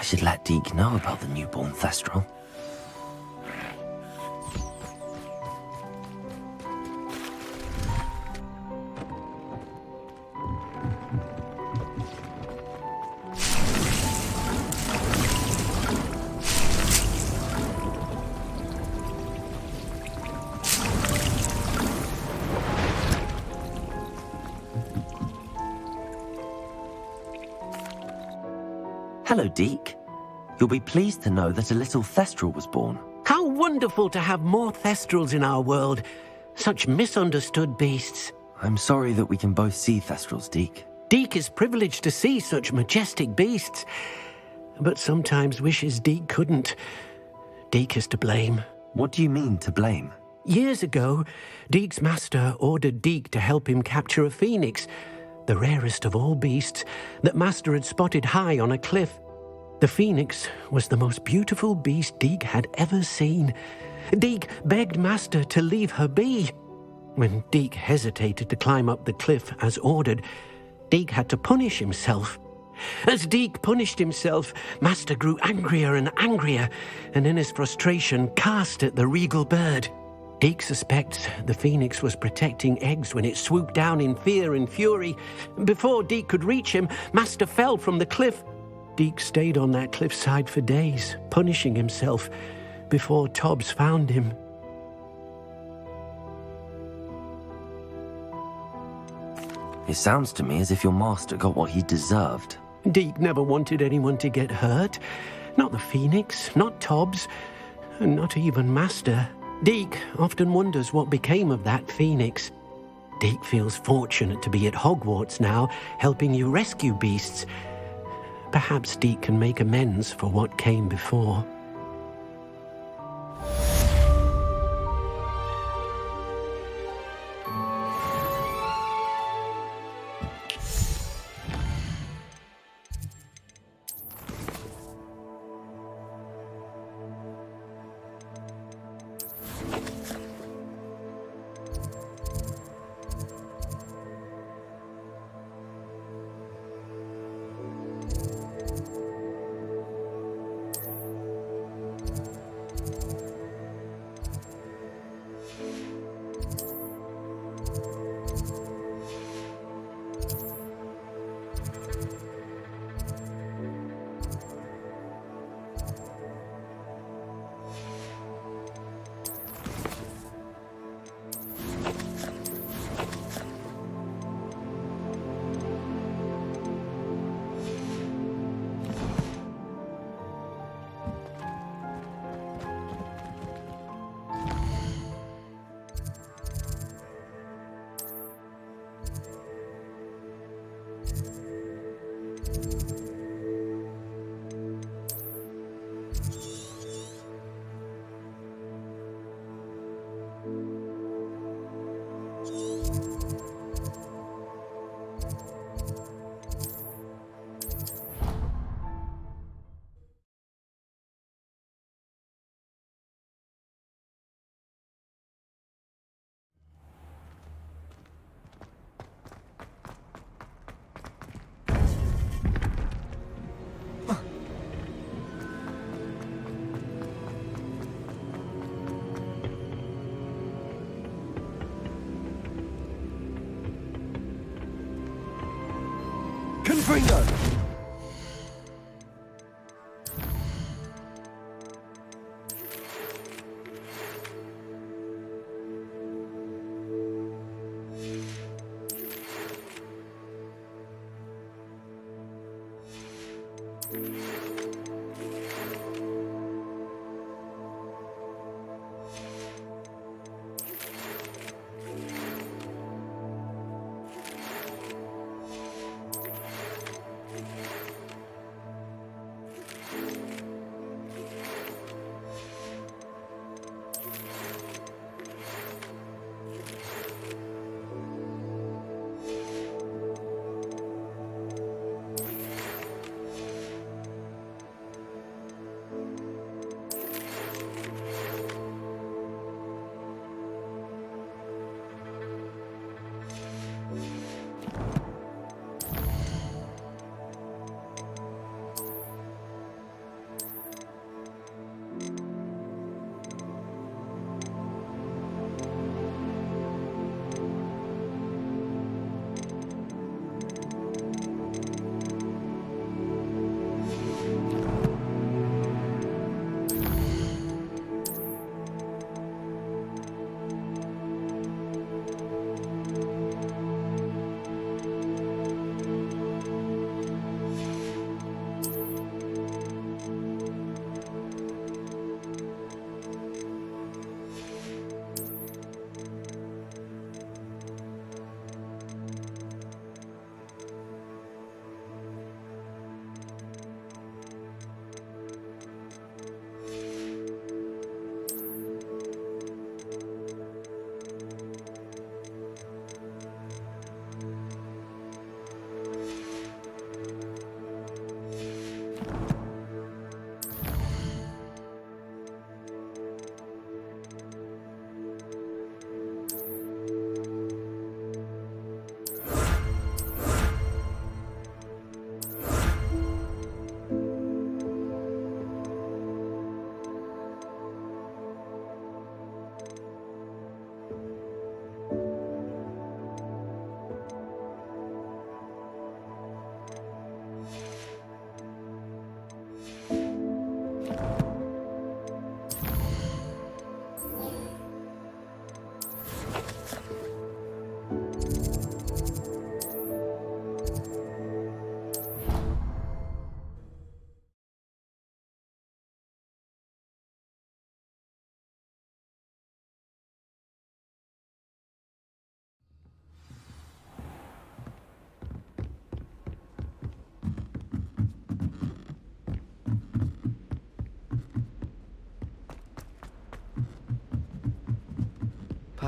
should let Deke know about the newborn Thestral. Hello, Deke. You'll be pleased to know that a little Thestral was born. How wonderful to have more Thestrals in our world. Such misunderstood beasts. I'm sorry that we can both see Thestrals, Deke. Deke is privileged to see such majestic beasts, but sometimes wishes Deke couldn't. Deke is to blame. What do you mean, to blame? Years ago, Deke's master ordered Deke to help him capture a phoenix, the rarest of all beasts, that master had spotted high on a cliff. The phoenix was the most beautiful beast Deke had ever seen. Deke begged master to leave her be. When Deke hesitated to climb up the cliff as ordered, Deke had to punish himself. As Deke punished himself, master grew angrier and angrier, and in his frustration cast at the regal bird. Deke suspects the phoenix was protecting eggs when it swooped down in fear and fury. Before Deke could reach him, master fell from the cliff. Deke stayed on that cliffside for days, punishing himself, before Tobbs found him. It sounds to me as if your master got what he deserved. Deke never wanted anyone to get hurt. Not the phoenix, not Tobbs, and not even master. Deke often wonders what became of that phoenix. Deke feels fortunate to be at Hogwarts now, helping you rescue beasts. Perhaps Deke can make amends for what came before. Confringo!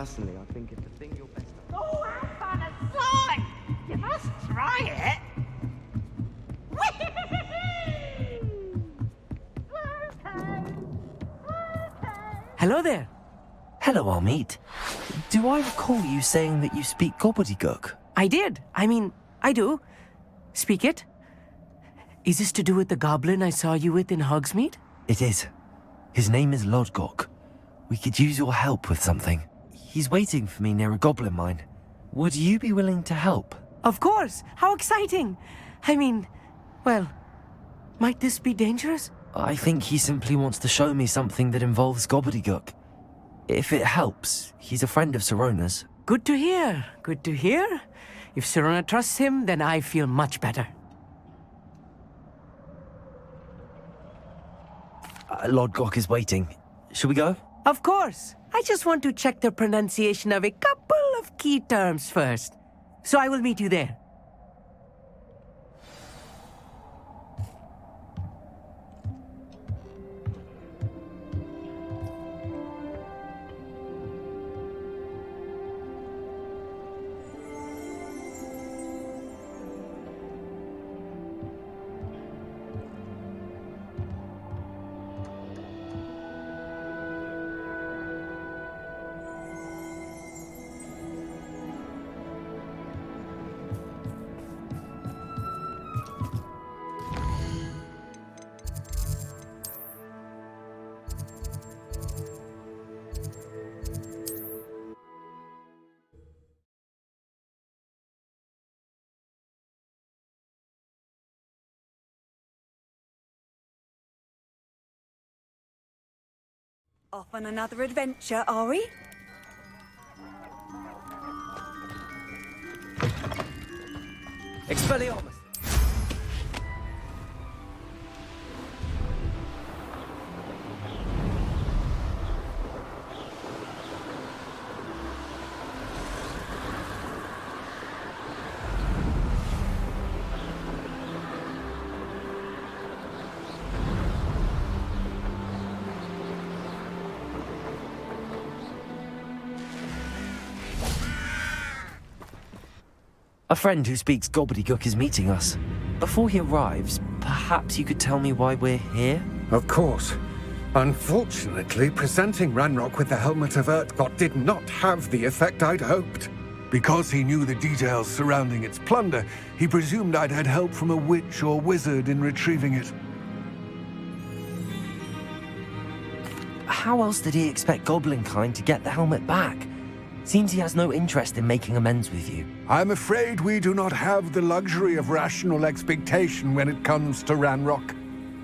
Personally, I think it's the thing you're best at. Oh, how fun and slime! You must try it. Hello there. Hello, Amit. Do I recall you saying that you speak gobbledygook? I did. I do. Speak it. Is this to do with the goblin I saw you with in Hogsmeade? It is. His name is Lodgok. We could use your help with something. He's waiting for me near a goblin mine. Would you be willing to help? Of course. How exciting. Well, might this be dangerous? I think he simply wants to show me something that involves gobbledygook. If it helps, he's a friend of Sirona's. Good to hear. Good to hear. If Sirona trusts him, then I feel much better. Lodgok is waiting. Shall we go? Of course. I just want to check the pronunciation of a couple of key terms first. So I will meet you there. Off on another adventure, are we? Expelliarmus! A friend who speaks gobbledygook is meeting us. Before he arrives, perhaps you could tell me why we're here? Of course. Unfortunately, presenting Ranrock with the Helmet of Urtkot did not have the effect I'd hoped. Because he knew the details surrounding its plunder, he presumed I'd had help from a witch or wizard in retrieving it. How else did he expect Goblinkind to get the helmet back? Seems he has no interest in making amends with you. I'm afraid we do not have the luxury of rational expectation when it comes to Ranrock.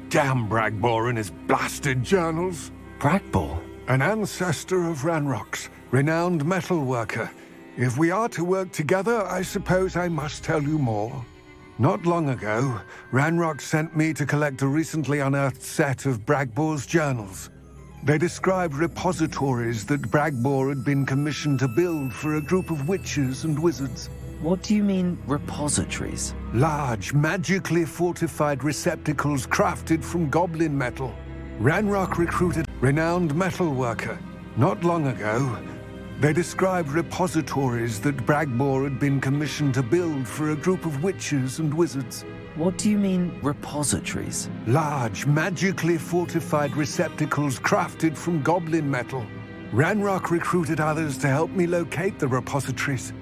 Damn Bragbor and his blasted journals. Bragbor? An ancestor of Ranrock's, renowned metalworker. If we are to work together, I suppose I must tell you more. Not long ago, Ranrock sent me to collect a recently unearthed set of Bragbor's journals. They described repositories that Bragbor had been commissioned to build for a group of witches and wizards. What do you mean, repositories? Large, magically fortified receptacles crafted from goblin metal. Ranrock recruited a renowned metalworker. Not long ago, they described repositories that Bragbor had been commissioned to build for a group of witches and wizards. What do you mean, repositories? Large, magically fortified receptacles crafted from goblin metal. Ranrock recruited others to help me locate the repositories.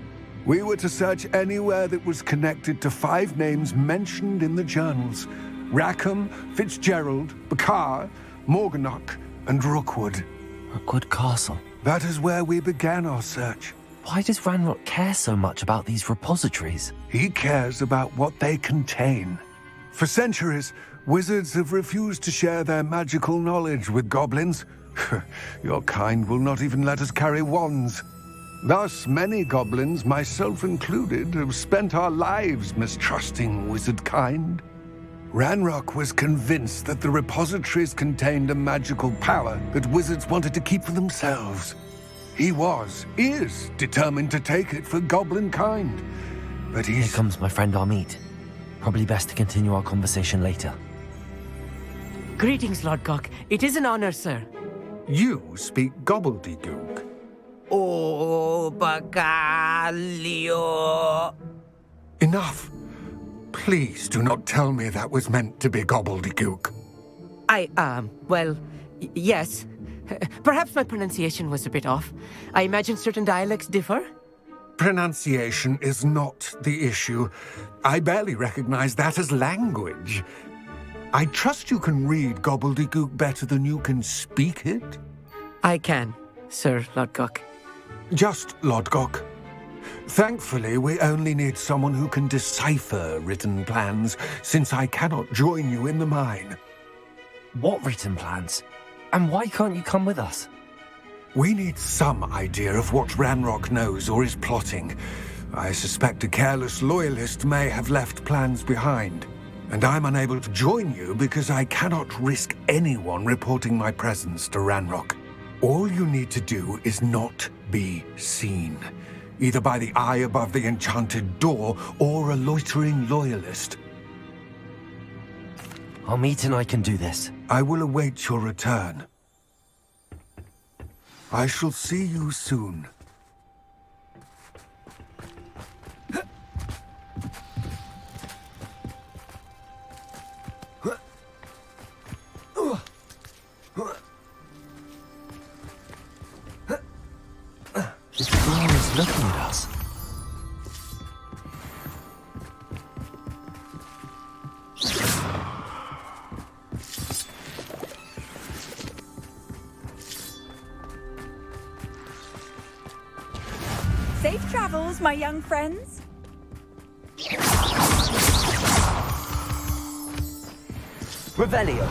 We were to search anywhere that was connected to 5 names mentioned in the journals: Rackham, Fitzgerald, Bakar, Morganach, and Rookwood. Rookwood Castle. That is where we began our search. Why does Ranrock care so much about these repositories? He cares about what they contain. For centuries, wizards have refused to share their magical knowledge with goblins. Your kind will not even let us carry wands. Thus, many goblins, myself included, have spent our lives mistrusting wizard kind. Ranrock was convinced that the repositories contained a magical power that wizards wanted to keep for themselves. He is determined to take it for goblin kind. But Here comes my friend Amit. Probably best to continue our conversation later. Greetings, Lodgok. It is an honor, sir. You speak gobbledygook. Oh, bagaglio. Enough. Please do not tell me that was meant to be gobbledygook. Well, yes. Perhaps my pronunciation was a bit off. I imagine certain dialects differ. Pronunciation is not the issue. I barely recognize that as language. I trust you can read gobbledygook better than you can speak it? I can, Sir Lodgok. Just Lodgok. Thankfully, we only need someone who can decipher written plans, since I cannot join you in the mine. What written plans? And why can't you come with us? We need some idea of what Ranrock knows or is plotting. I suspect a careless loyalist may have left plans behind. And I'm unable to join you because I cannot risk anyone reporting my presence to Ranrock. All you need to do is not be seen, either by the eye above the enchanted door or a loitering loyalist. I'll meet and I can do this. I will await your return. I shall see you soon. This Lian is looking at us. Safe travels, my young friends. Revelio.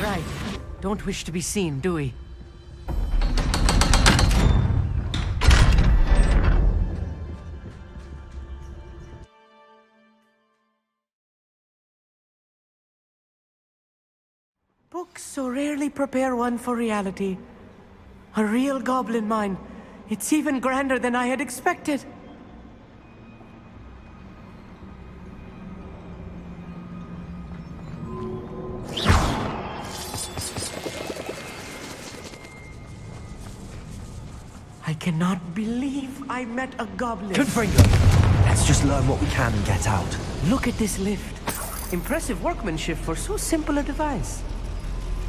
Right. Don't wish to be seen, do we? Books so rarely prepare one for reality. A real goblin mine. It's even grander than I had expected. I cannot believe I met a goblin. Confringo! Let's just learn what we can and get out. Look at this lift. Impressive workmanship for so simple a device.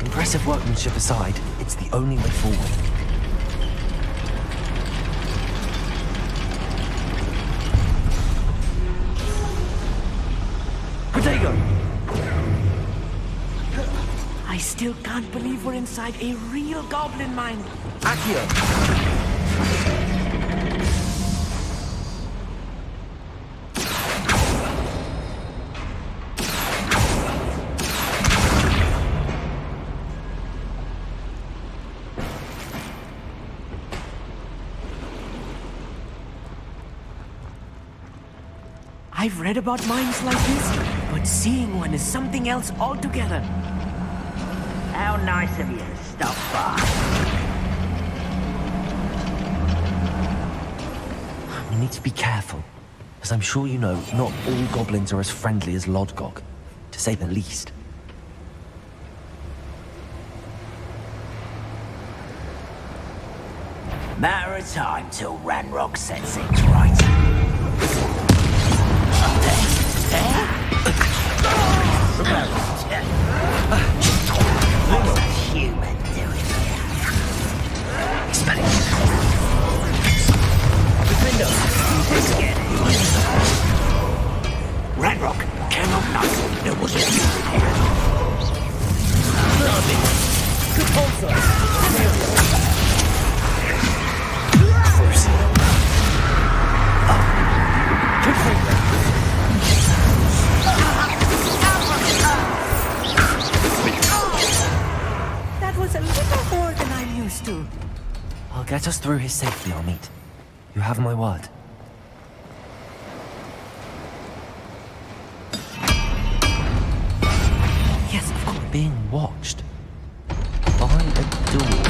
Impressive workmanship aside, it's the only way forward. Prodigy! I still can't believe we're inside a real goblin mine. Accio! I've read about mines like this, but seeing one is something else altogether. How nice of you to stop by. We need to be careful, as I'm sure you know, not all goblins are as friendly as Lodgok, to say the least. Matter of time till Ranrock sets things right. What's a human doing here? Spanish. Let's get it. Ranrock cannot know there was a human here. Good sponsor. That was a little more than I'm used to. I'll get us through here safely, Amit. You have my word. Yes, of course. Being watched by a door.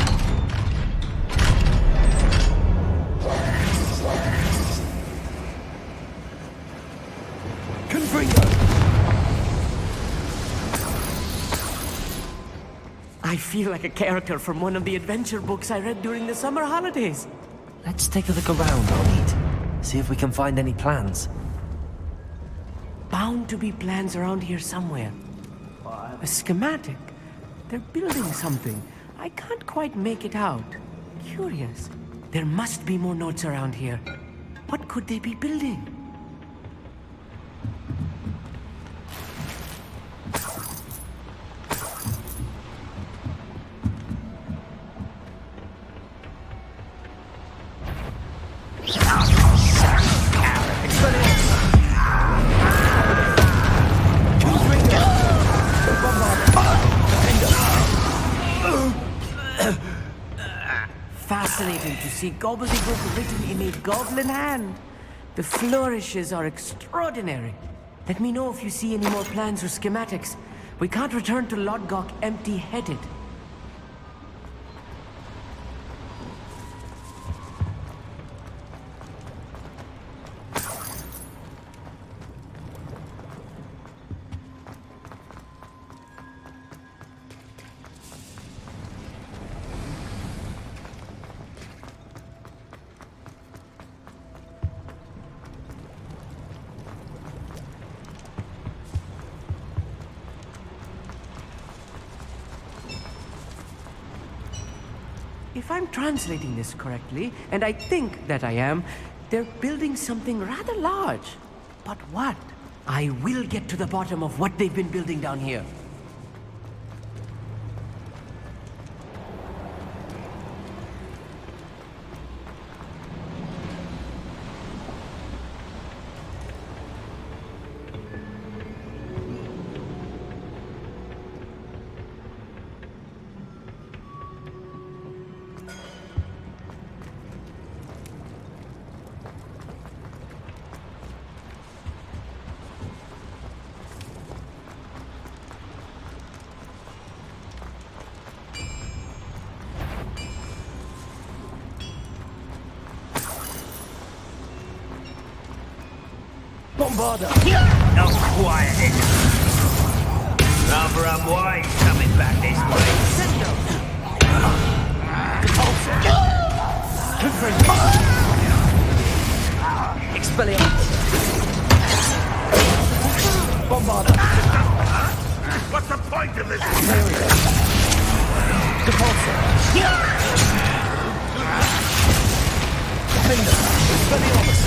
I feel like a character from one of the adventure books I read during the summer holidays. Let's take a look around, Arlete. See if we can find any plans. Bound to be plans around here somewhere. A schematic. They're building something. I can't quite make it out. Curious. There must be more notes around here. What could they be building? Fascinating to see gobbledygook written in a goblin hand. The flourishes are extraordinary. Let me know if you see any more plans or schematics. We can't return to Lodgok empty-headed. If I'm translating this correctly, and I think that I am, they're building something rather large. But what? I will get to the bottom of what they've been building down here. Bombarder! Not quiet, is it? Rather unwise coming back this way. Expelliarmus! Bombarder! What's the point of this? There we go. Repulsor! Finger! Expelliarmus!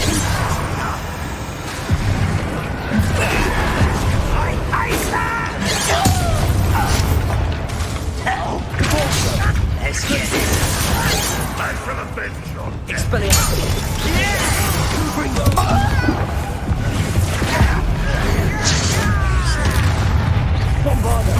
Let's get it. Man from a bench on deck. Expelliarmus. Bombarder.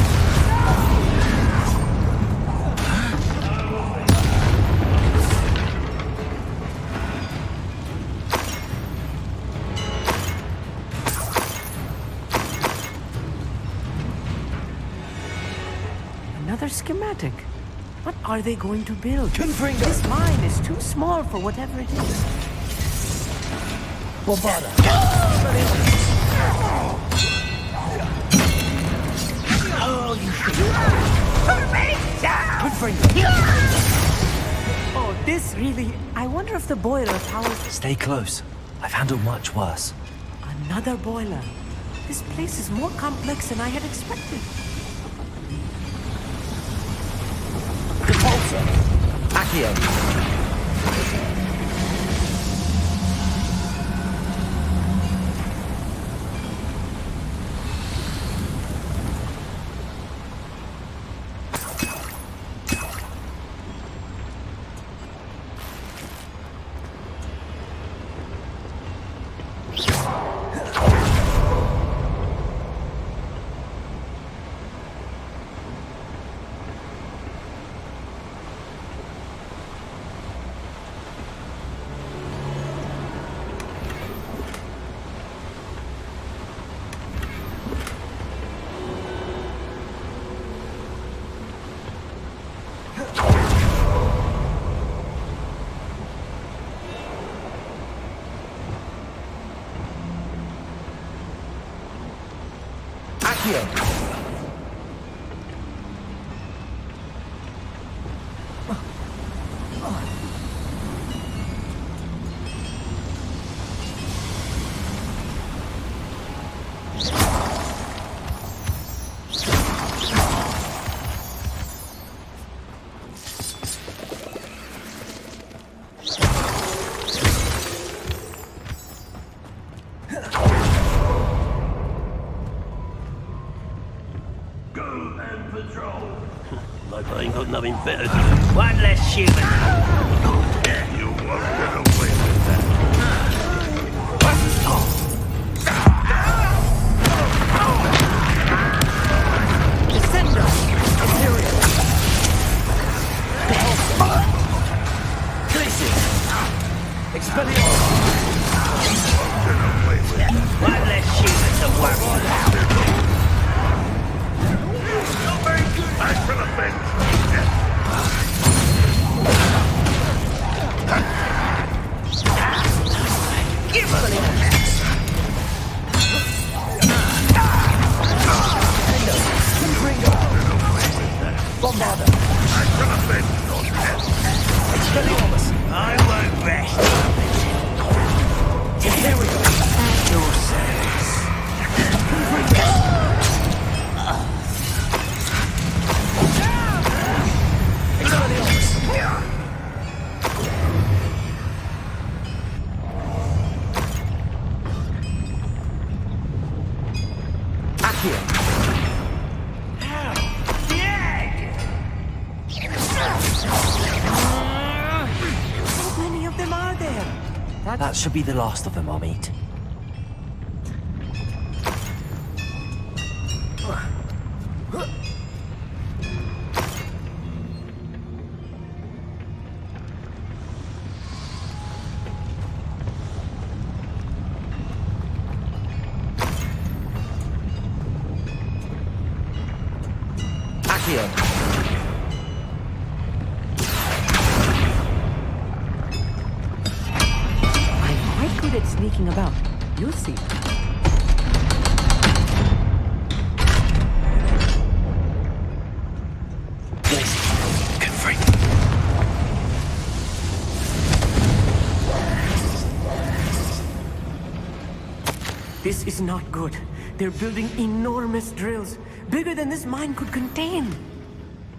Another schematic. What are they going to build? This mine is too small for whatever it is. Bombarder. Oh, you should. Put me down! Oh, this really... I wonder if the boiler powers... Stay close. I've handled much worse. Another boiler. This place is more complex than I had expected. Repulsor. Accio. ain't got nothing better to do. One less human. You won't get away with that. Descender! Imperial! Glitching! Expelliarmus! One less human to worry about. Not very good. Back for the bench. Give us Bombarder! Back for the bench, not death. Expelliarmus! I won't rest. Imperial! At your service. Expelliarmus! Accio! How many of them are there? That should be the last of them, Amit. Accio! I'm quite good at sneaking about. You'll see. This is not good. They're building enormous drills, bigger than this mine could contain.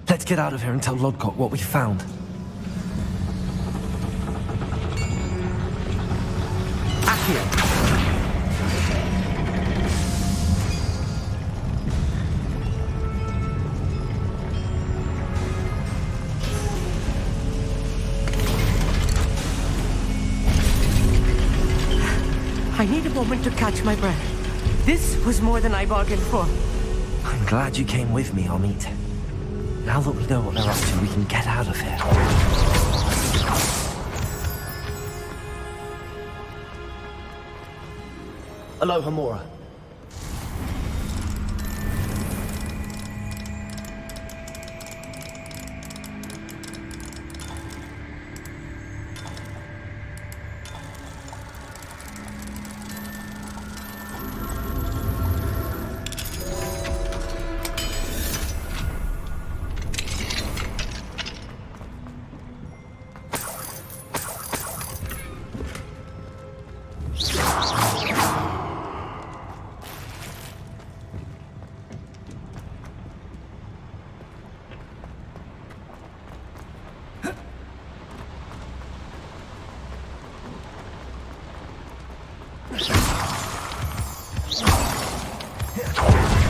Let's get out of here and tell Lodgok what we found. Accio! I need a moment to catch my breath. This was more than I bargained for. I'm glad you came with me, Amit. Now that we know what they're up to, we can get out of here. Aloha Mora.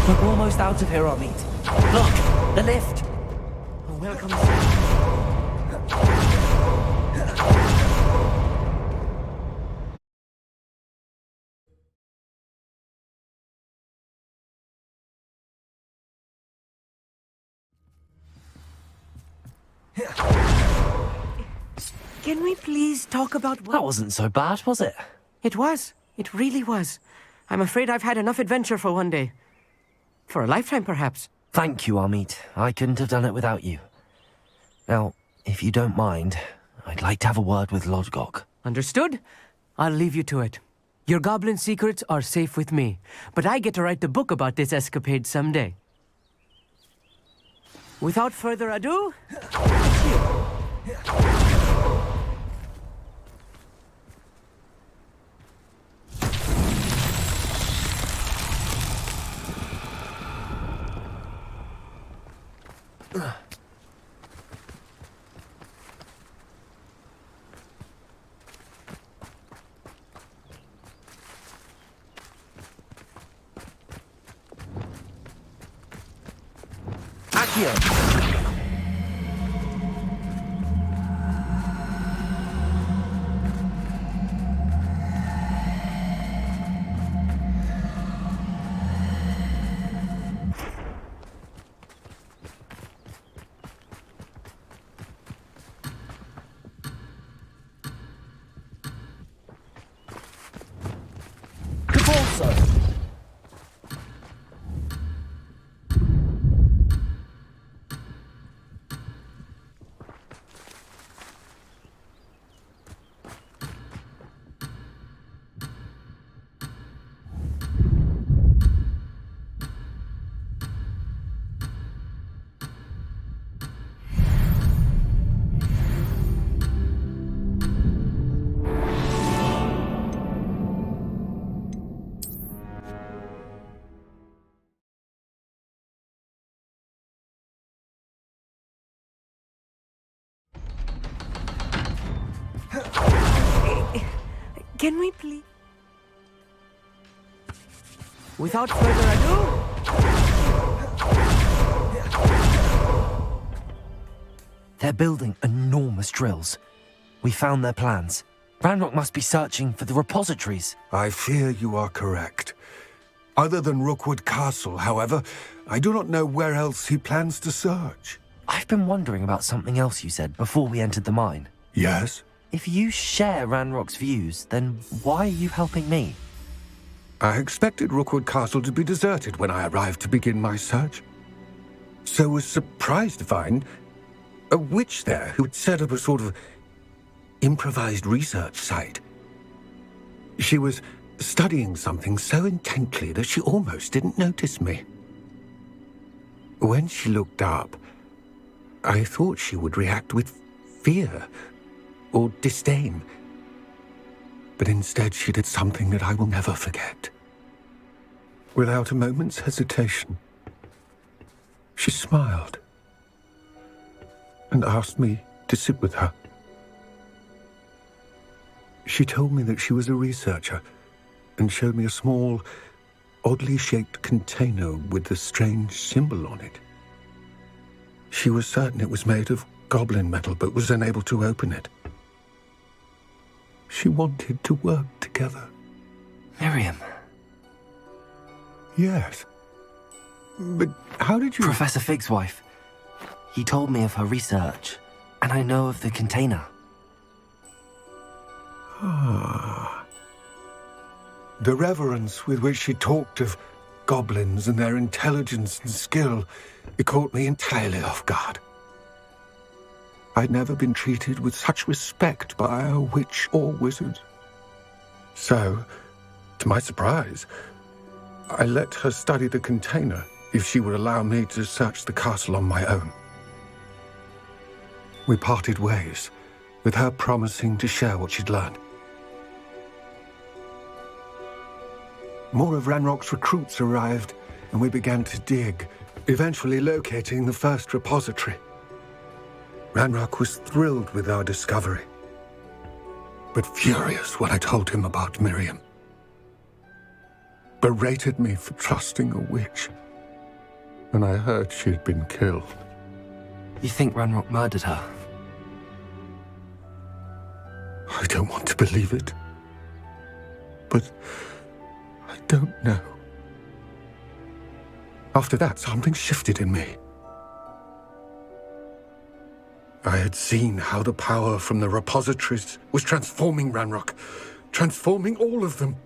We're almost out of here, Amit. Look, the lift. Oh, welcome. Can we please talk about what... That wasn't so bad, was it? It was. It really was. I'm afraid I've had enough adventure for one day. For a lifetime, perhaps. Thank you, Amit. I couldn't have done it without you. Now, if you don't mind, I'd like to have a word with Lodgok. Understood? I'll leave you to it. Your goblin secrets are safe with me, but I get to write the book about this escapade someday. Without further ado, it's you. Can we please? Without further ado... They're building enormous drills. We found their plans. Ranrock must be searching for the repositories. I fear you are correct. Other than Rookwood Castle, however, I do not know where else he plans to search. I've been wondering about something else you said before we entered the mine. Yes? If you share Ranrock's views, then why are you helping me? I expected Rookwood Castle to be deserted when I arrived to begin my search. So was surprised to find a witch there who had set up a sort of improvised research site. She was studying something so intently that she almost didn't notice me. When she looked up, I thought she would react with fear or disdain. But instead she did something that I will never forget. Without a moment's hesitation, she smiled and asked me to sit with her. She told me that she was a researcher and showed me a small, oddly shaped container with a strange symbol on it. She was certain it was made of goblin metal, but was unable to open it. She wanted to work together. Miriam. Yes. But how did you... Professor Fig's wife. He told me of her research, and I know of the container. Ah. The reverence with which she talked of goblins and their intelligence and skill, it caught me entirely off guard. I'd never been treated with such respect by a witch or wizard. So, to my surprise, I let her study the container if she would allow me to search the castle on my own. We parted ways, with her promising to share what she'd learned. More of Ranrock's recruits arrived, and we began to dig, eventually locating the first repository. Ranrock was thrilled with our discovery, but furious when I told him about Miriam. Berated me for trusting a witch, and I heard she'd been killed. You think Ranrock murdered her? I don't want to believe it, but I don't know. After that, something shifted in me. I had seen how the power from the repositories was transforming Ranrock, transforming all of them.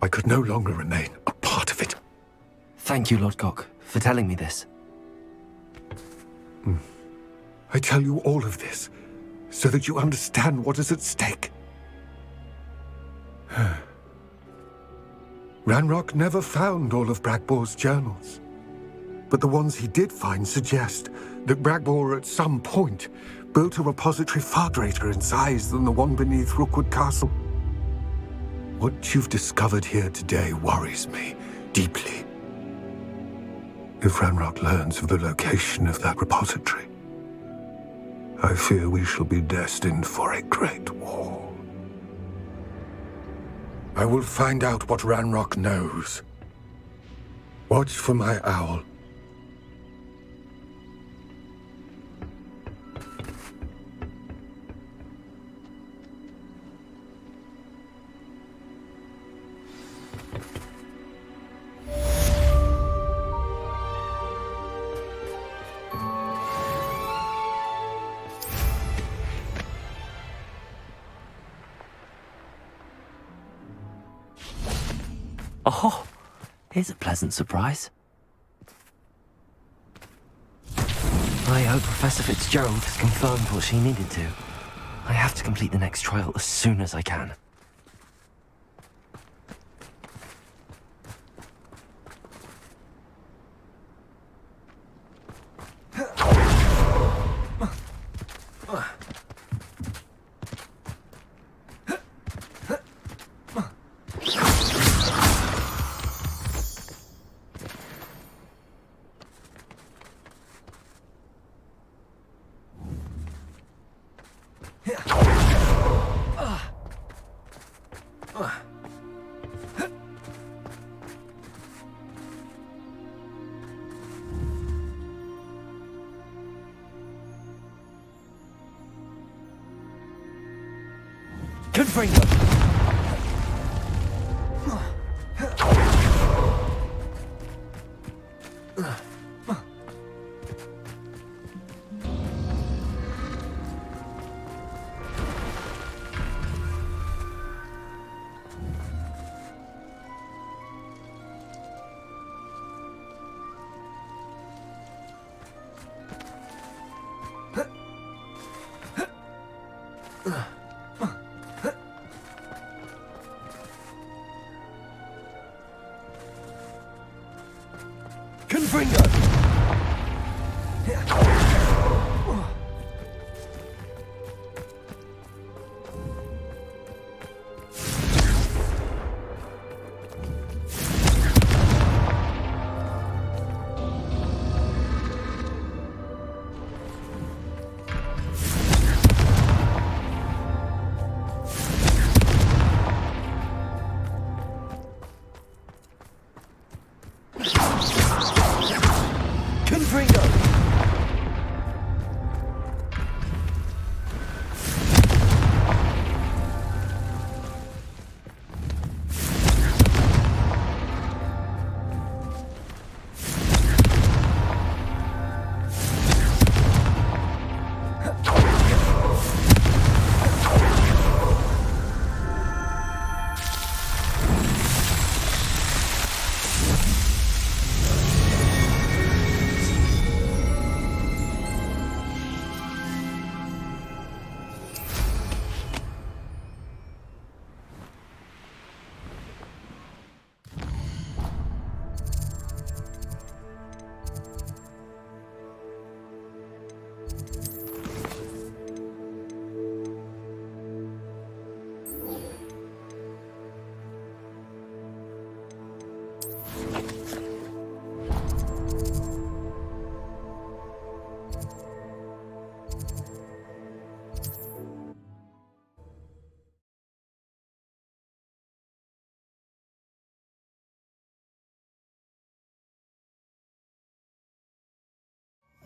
I could no longer remain a part of it. Thank you, Lodgok, for telling me this. I tell you all of this so that you understand what is at stake. Ranrock never found all of Bragbor's journals, but the ones he did find suggest that Bragbor at some point built a repository far greater in size than the one beneath Rookwood Castle. What you've discovered here today worries me deeply. If Ranrock learns of the location of that repository, I fear we shall be destined for a great war. I will find out what Ranrock knows. Watch for my owl. Oh, here's a pleasant surprise. I hope Professor Fitzgerald has confirmed what she needed to. I have to complete the next trial as soon as I can. Confringo! Confringo!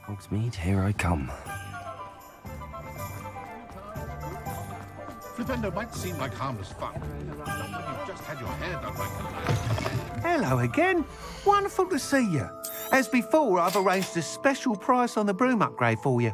Hogsmeade, here I come. Flipendo might seem like harmless fun. You've just had your hair done by Galahad. Hello again. Wonderful to see you. As before, I've arranged a special price on the broom upgrade for you.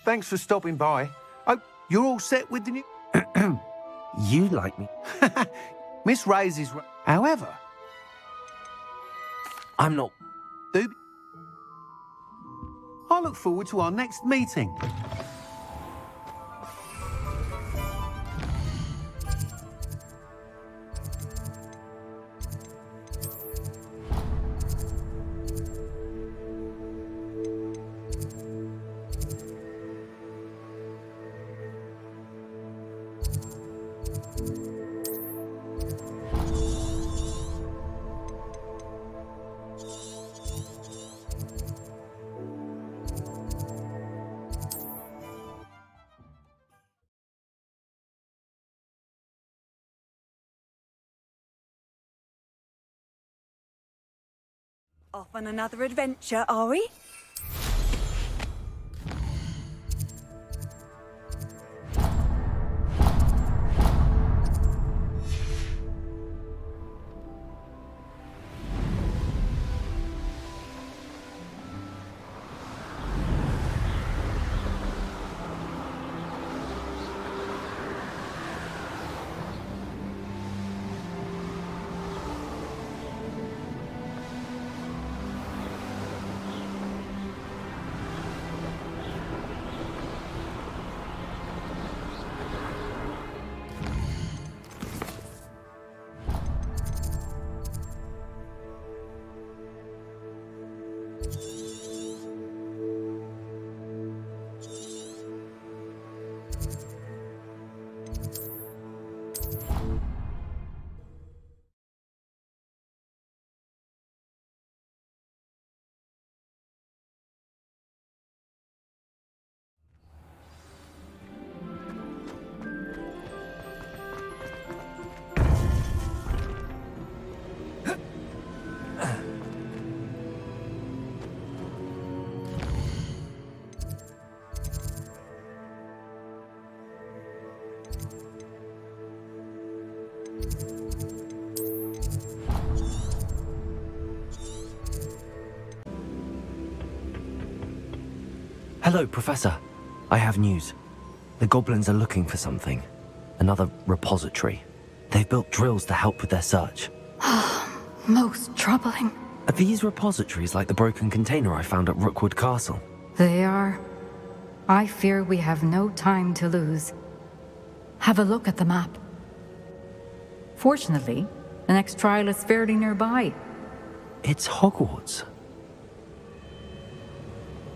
Thanks for stopping by. Oh, you're all set with the new... You like me? Miss Raze is... However... I'm not... I look forward to our next meeting. Off on another adventure, are we? Hello, Professor. I have news. The goblins are looking for something. Another repository. They've built drills to help with their search. Most troubling. Are these repositories like the broken container I found at Rookwood Castle? They are. I fear we have no time to lose. Have a look at the map. Fortunately, the next trial is fairly nearby. It's Hogwarts.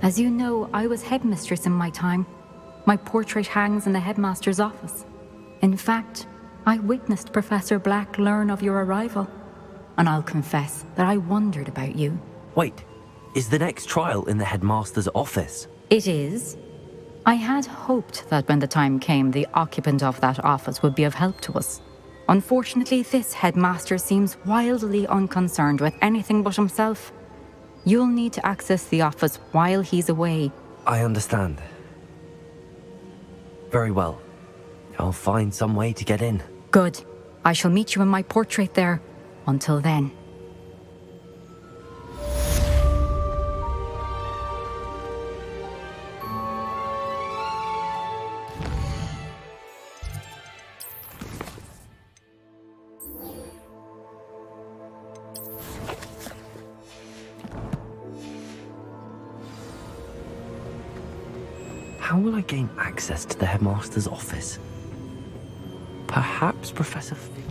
As you know, I was headmistress in my time. My portrait hangs in the headmaster's office. In fact, I witnessed Professor Black learn of your arrival. And I'll confess that I wondered about you. Wait, is the next trial in the headmaster's office? It is. I had hoped that when the time came, the occupant of that office would be of help to us. Unfortunately, this headmaster seems wildly unconcerned with anything but himself. You'll need to access the office while he's away. I understand. Very well. I'll find some way to get in. Good. I shall meet you in my portrait there. Until then. How will I gain access to the headmaster's office? Perhaps Professor Fig...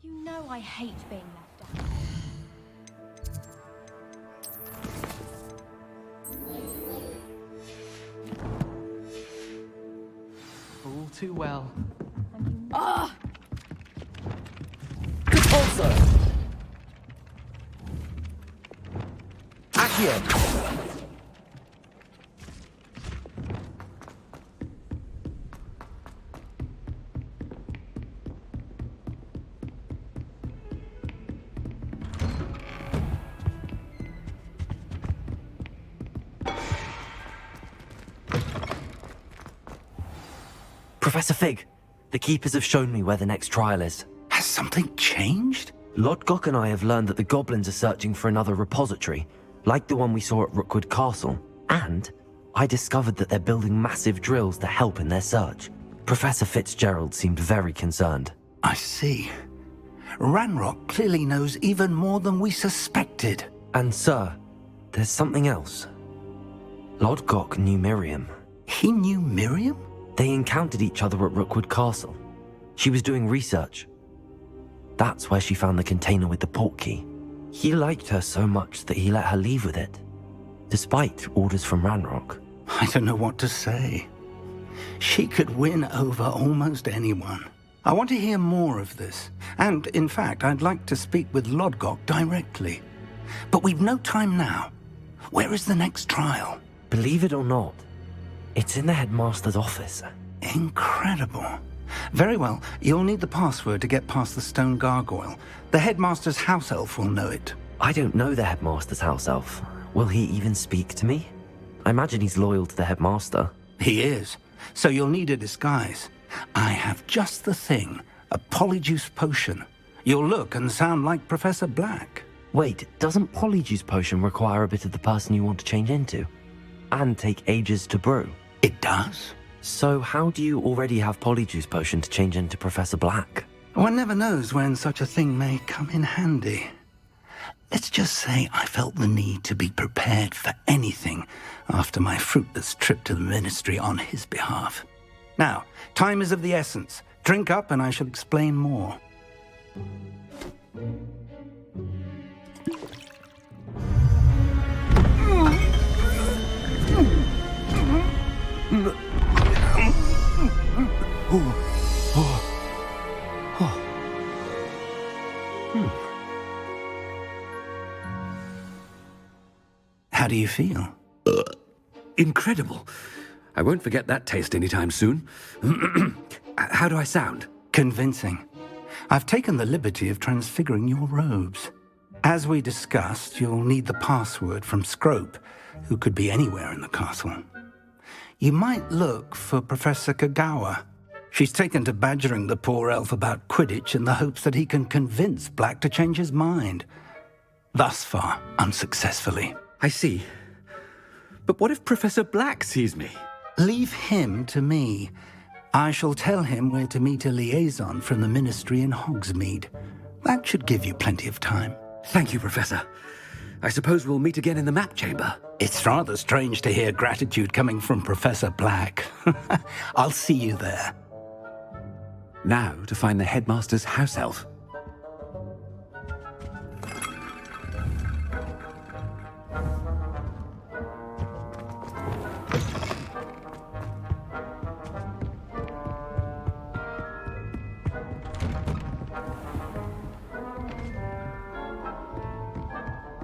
You know I hate being left out. All too well. Ah! Repulsor! Accio! Professor Fig, the Keepers have shown me where the next trial is. Has something changed? Lodgok and I have learned that the goblins are searching for another repository, like the one we saw at Rookwood Castle. And I discovered that they're building massive drills to help in their search. Professor Fitzgerald seemed very concerned. I see. Ranrock clearly knows even more than we suspected. And sir, there's something else. Lodgok knew Miriam. He knew Miriam? They encountered each other at Rookwood Castle. She was doing research. That's where she found the container with the port key. He liked her so much that he let her leave with it, despite orders from Ranrock. I don't know what to say. She could win over almost anyone. I want to hear more of this. And, in fact, I'd like to speak with Lodgok directly. But we've no time now. Where is the next trial? Believe it or not, it's in the headmaster's office. Incredible. Very well, you'll need the password to get past the stone gargoyle. The headmaster's house elf will know it. I don't know the headmaster's house elf. Will he even speak to me? I imagine he's loyal to the headmaster. He is. So you'll need a disguise. I have just the thing. A polyjuice potion. You'll look and sound like Professor Black. Wait, doesn't polyjuice potion require a bit of the person you want to change into? And take ages to brew? It does. So how do you already have polyjuice potion to change into Professor Black? One never knows when such a thing may come in handy. Let's just say I felt the need to be prepared for anything after my fruitless trip to the ministry on his behalf. Now, time is of the essence. Drink up and I shall explain more. How do you feel? Incredible. I won't forget that taste anytime soon. How do I sound? Convincing. I've taken the liberty of transfiguring your robes. As we discussed, you'll need the password from Scrope, who could be anywhere in the castle. You might look for Professor Kagawa. She's taken to badgering the poor elf about Quidditch in the hopes that he can convince Black to change his mind. Thus far, unsuccessfully. I see. But what if Professor Black sees me? Leave him to me. I shall tell him where to meet a liaison from the Ministry in Hogsmeade. That should give you plenty of time. Thank you, Professor. I suppose we'll meet again in the map chamber. It's rather strange to hear gratitude coming from Professor Black. I'll see you there. Now to find the headmaster's house elf.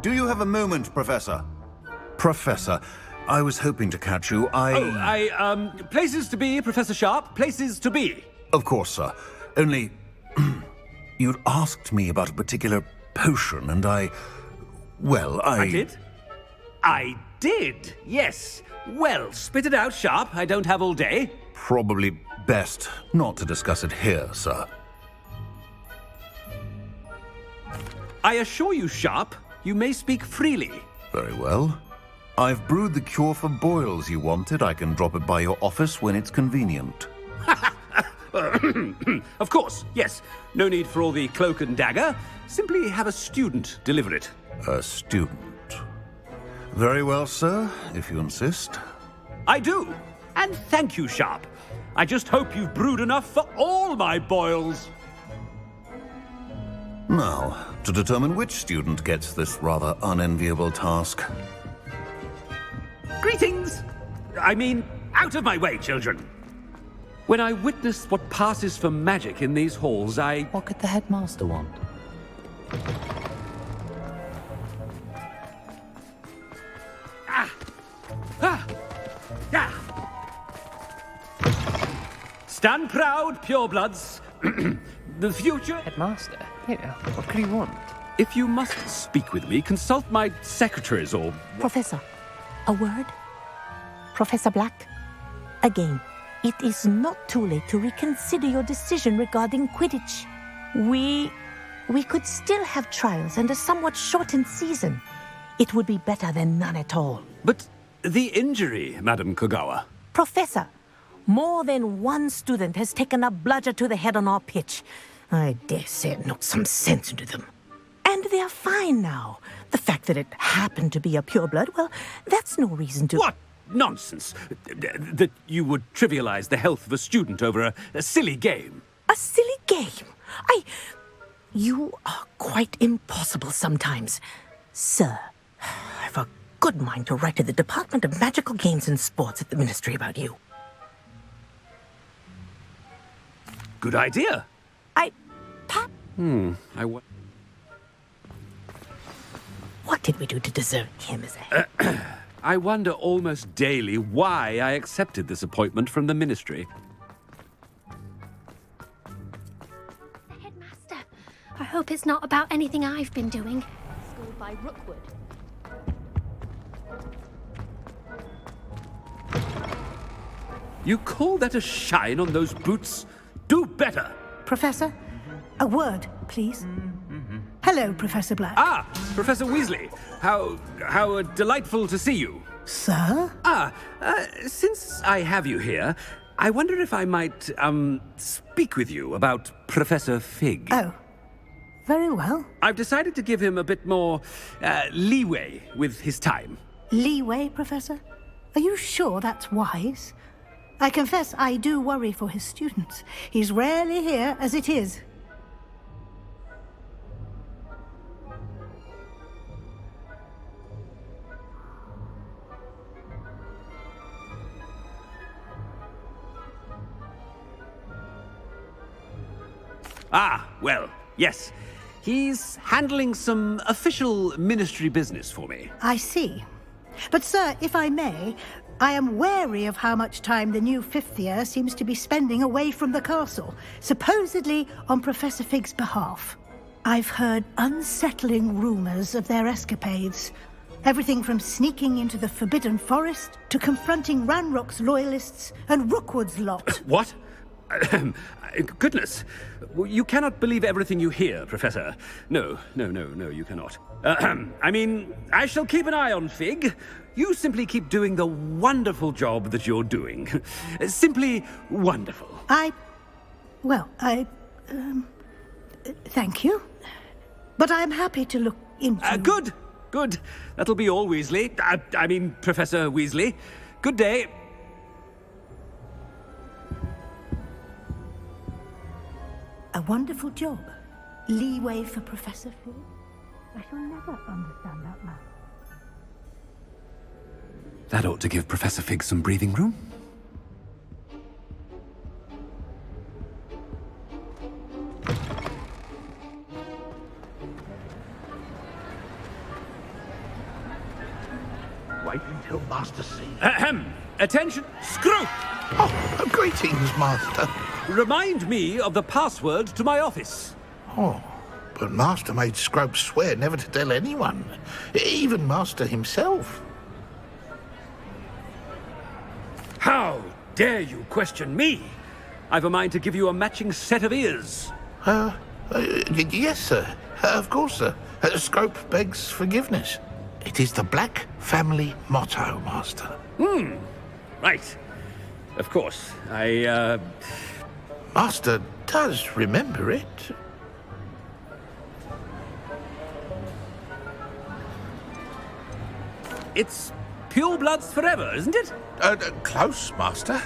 Do you have a moment, Professor? Professor, I was hoping to catch you. Places to be, Professor Sharp. Places to be. Of course, sir. Only, you'd asked me about a particular potion, and I did? I did, yes. Well, spit it out, Sharp. I don't have all day. Probably best not to discuss it here, sir. I assure you, Sharp, you may speak freely. Very well. I've brewed the cure for boils you wanted. I can drop it by your office when it's convenient. Of course, yes. No need for all the cloak and dagger. Simply have a student deliver it. A student? Very well, sir, if you insist. I do. And thank you, Sharp. I just hope you've brewed enough for all my boils. Now, to determine which student gets this rather unenviable task. Greetings! I mean, out of my way, children. When I witness what passes for magic in these halls, What could the headmaster want? Stand proud, purebloods. The future... Headmaster? Yeah, what could he want? If you must speak with me, consult my secretaries or... Professor, a word? Professor Black? Again, it is not too late to reconsider your decision regarding Quidditch. We could still have trials and a somewhat shortened season. It would be better than none at all. But the injury, Madam Kagawa. Professor, more than one student has taken a bludger to the head on our pitch. I dare say it knocked some sense into them. And they're fine now. The fact that it happened to be a pureblood, well, that's no reason to... What nonsense! That you would trivialize the health of a student over a silly game. A silly game? You are quite impossible sometimes. Sir, I've a good mind to write to the Department of Magical Games and Sports at the Ministry about you. Good idea. What did we do to deserve him as a... I wonder almost daily why I accepted this appointment from the Ministry. Headmaster, I hope it's not about anything I've been doing. Schooled by Rookwood. You call that a shine on those boots? Do better! Professor, a word, please. Hello, Professor Black. Ah, Professor Weasley. How delightful to see you. Sir? Since I have you here, I wonder if I might, speak with you about Professor Fig. Oh, very well. I've decided to give him a bit more, leeway with his time. Leeway, Professor? Are you sure that's wise? I confess I do worry for his students. He's rarely here as it is. Well, yes. He's handling some official ministry business for me. I see. But, sir, if I may, I am wary of how much time the new fifth year seems to be spending away from the castle, supposedly on Professor Fig's behalf. I've heard unsettling rumors of their escapades. Everything from sneaking into the Forbidden Forest to confronting Ranrock's loyalists and Rookwood's lot. What? Goodness. You cannot believe everything you hear, Professor. No, you cannot. I mean, I shall keep an eye on Fig. You simply keep doing the wonderful job that you're doing. Simply wonderful. Thank you. But I'm happy to look into... Good. That'll be all, Weasley. I mean, Professor Weasley. Good day. A wonderful job. Leeway for Professor Fig. I shall never understand that man. That ought to give Professor Fig some breathing room. Wait until Master sees. Attention, Scrope! Oh, greetings, Master. Remind me of the password to my office. Oh, but Master made Scrope swear never to tell anyone, even Master himself. How dare you question me? I've a mind to give you a matching set of ears. Yes, sir. Of course, sir. Scrope begs forgiveness. It is the Black family motto, Master. Right. Of course. Master does remember it. It's pure bloods forever, isn't it? Close, Master.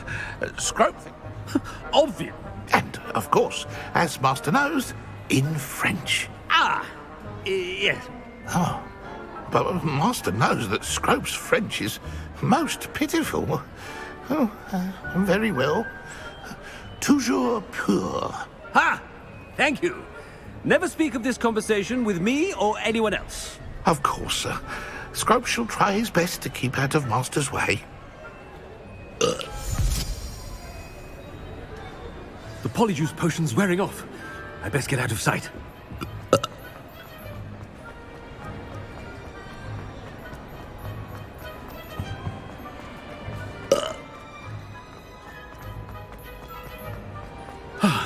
Scrope. Obvious. And, of course, as Master knows, in French. Yes. Oh, but Master knows that Scrope's French is most pitiful. Oh, very well. Toujours pur. Ha! Thank you. Never speak of this conversation with me or anyone else. Of course, sir. Scrope shall try his best to keep out of Master's way. The polyjuice potion's wearing off. I best get out of sight.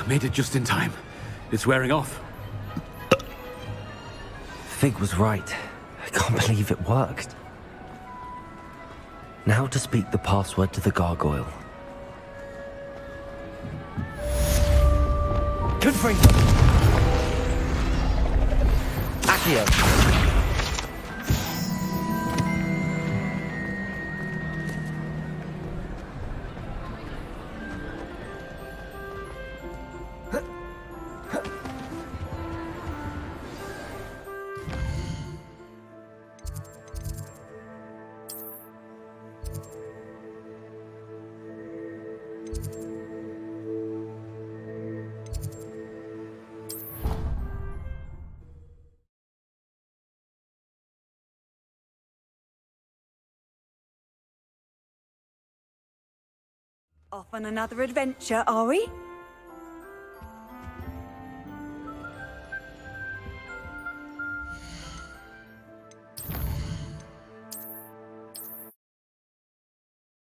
Made it just in time. It's wearing off. Fig was right. I can't believe it worked. Now to speak the password to the gargoyle. Confirm. Accio. Off on another adventure, are we?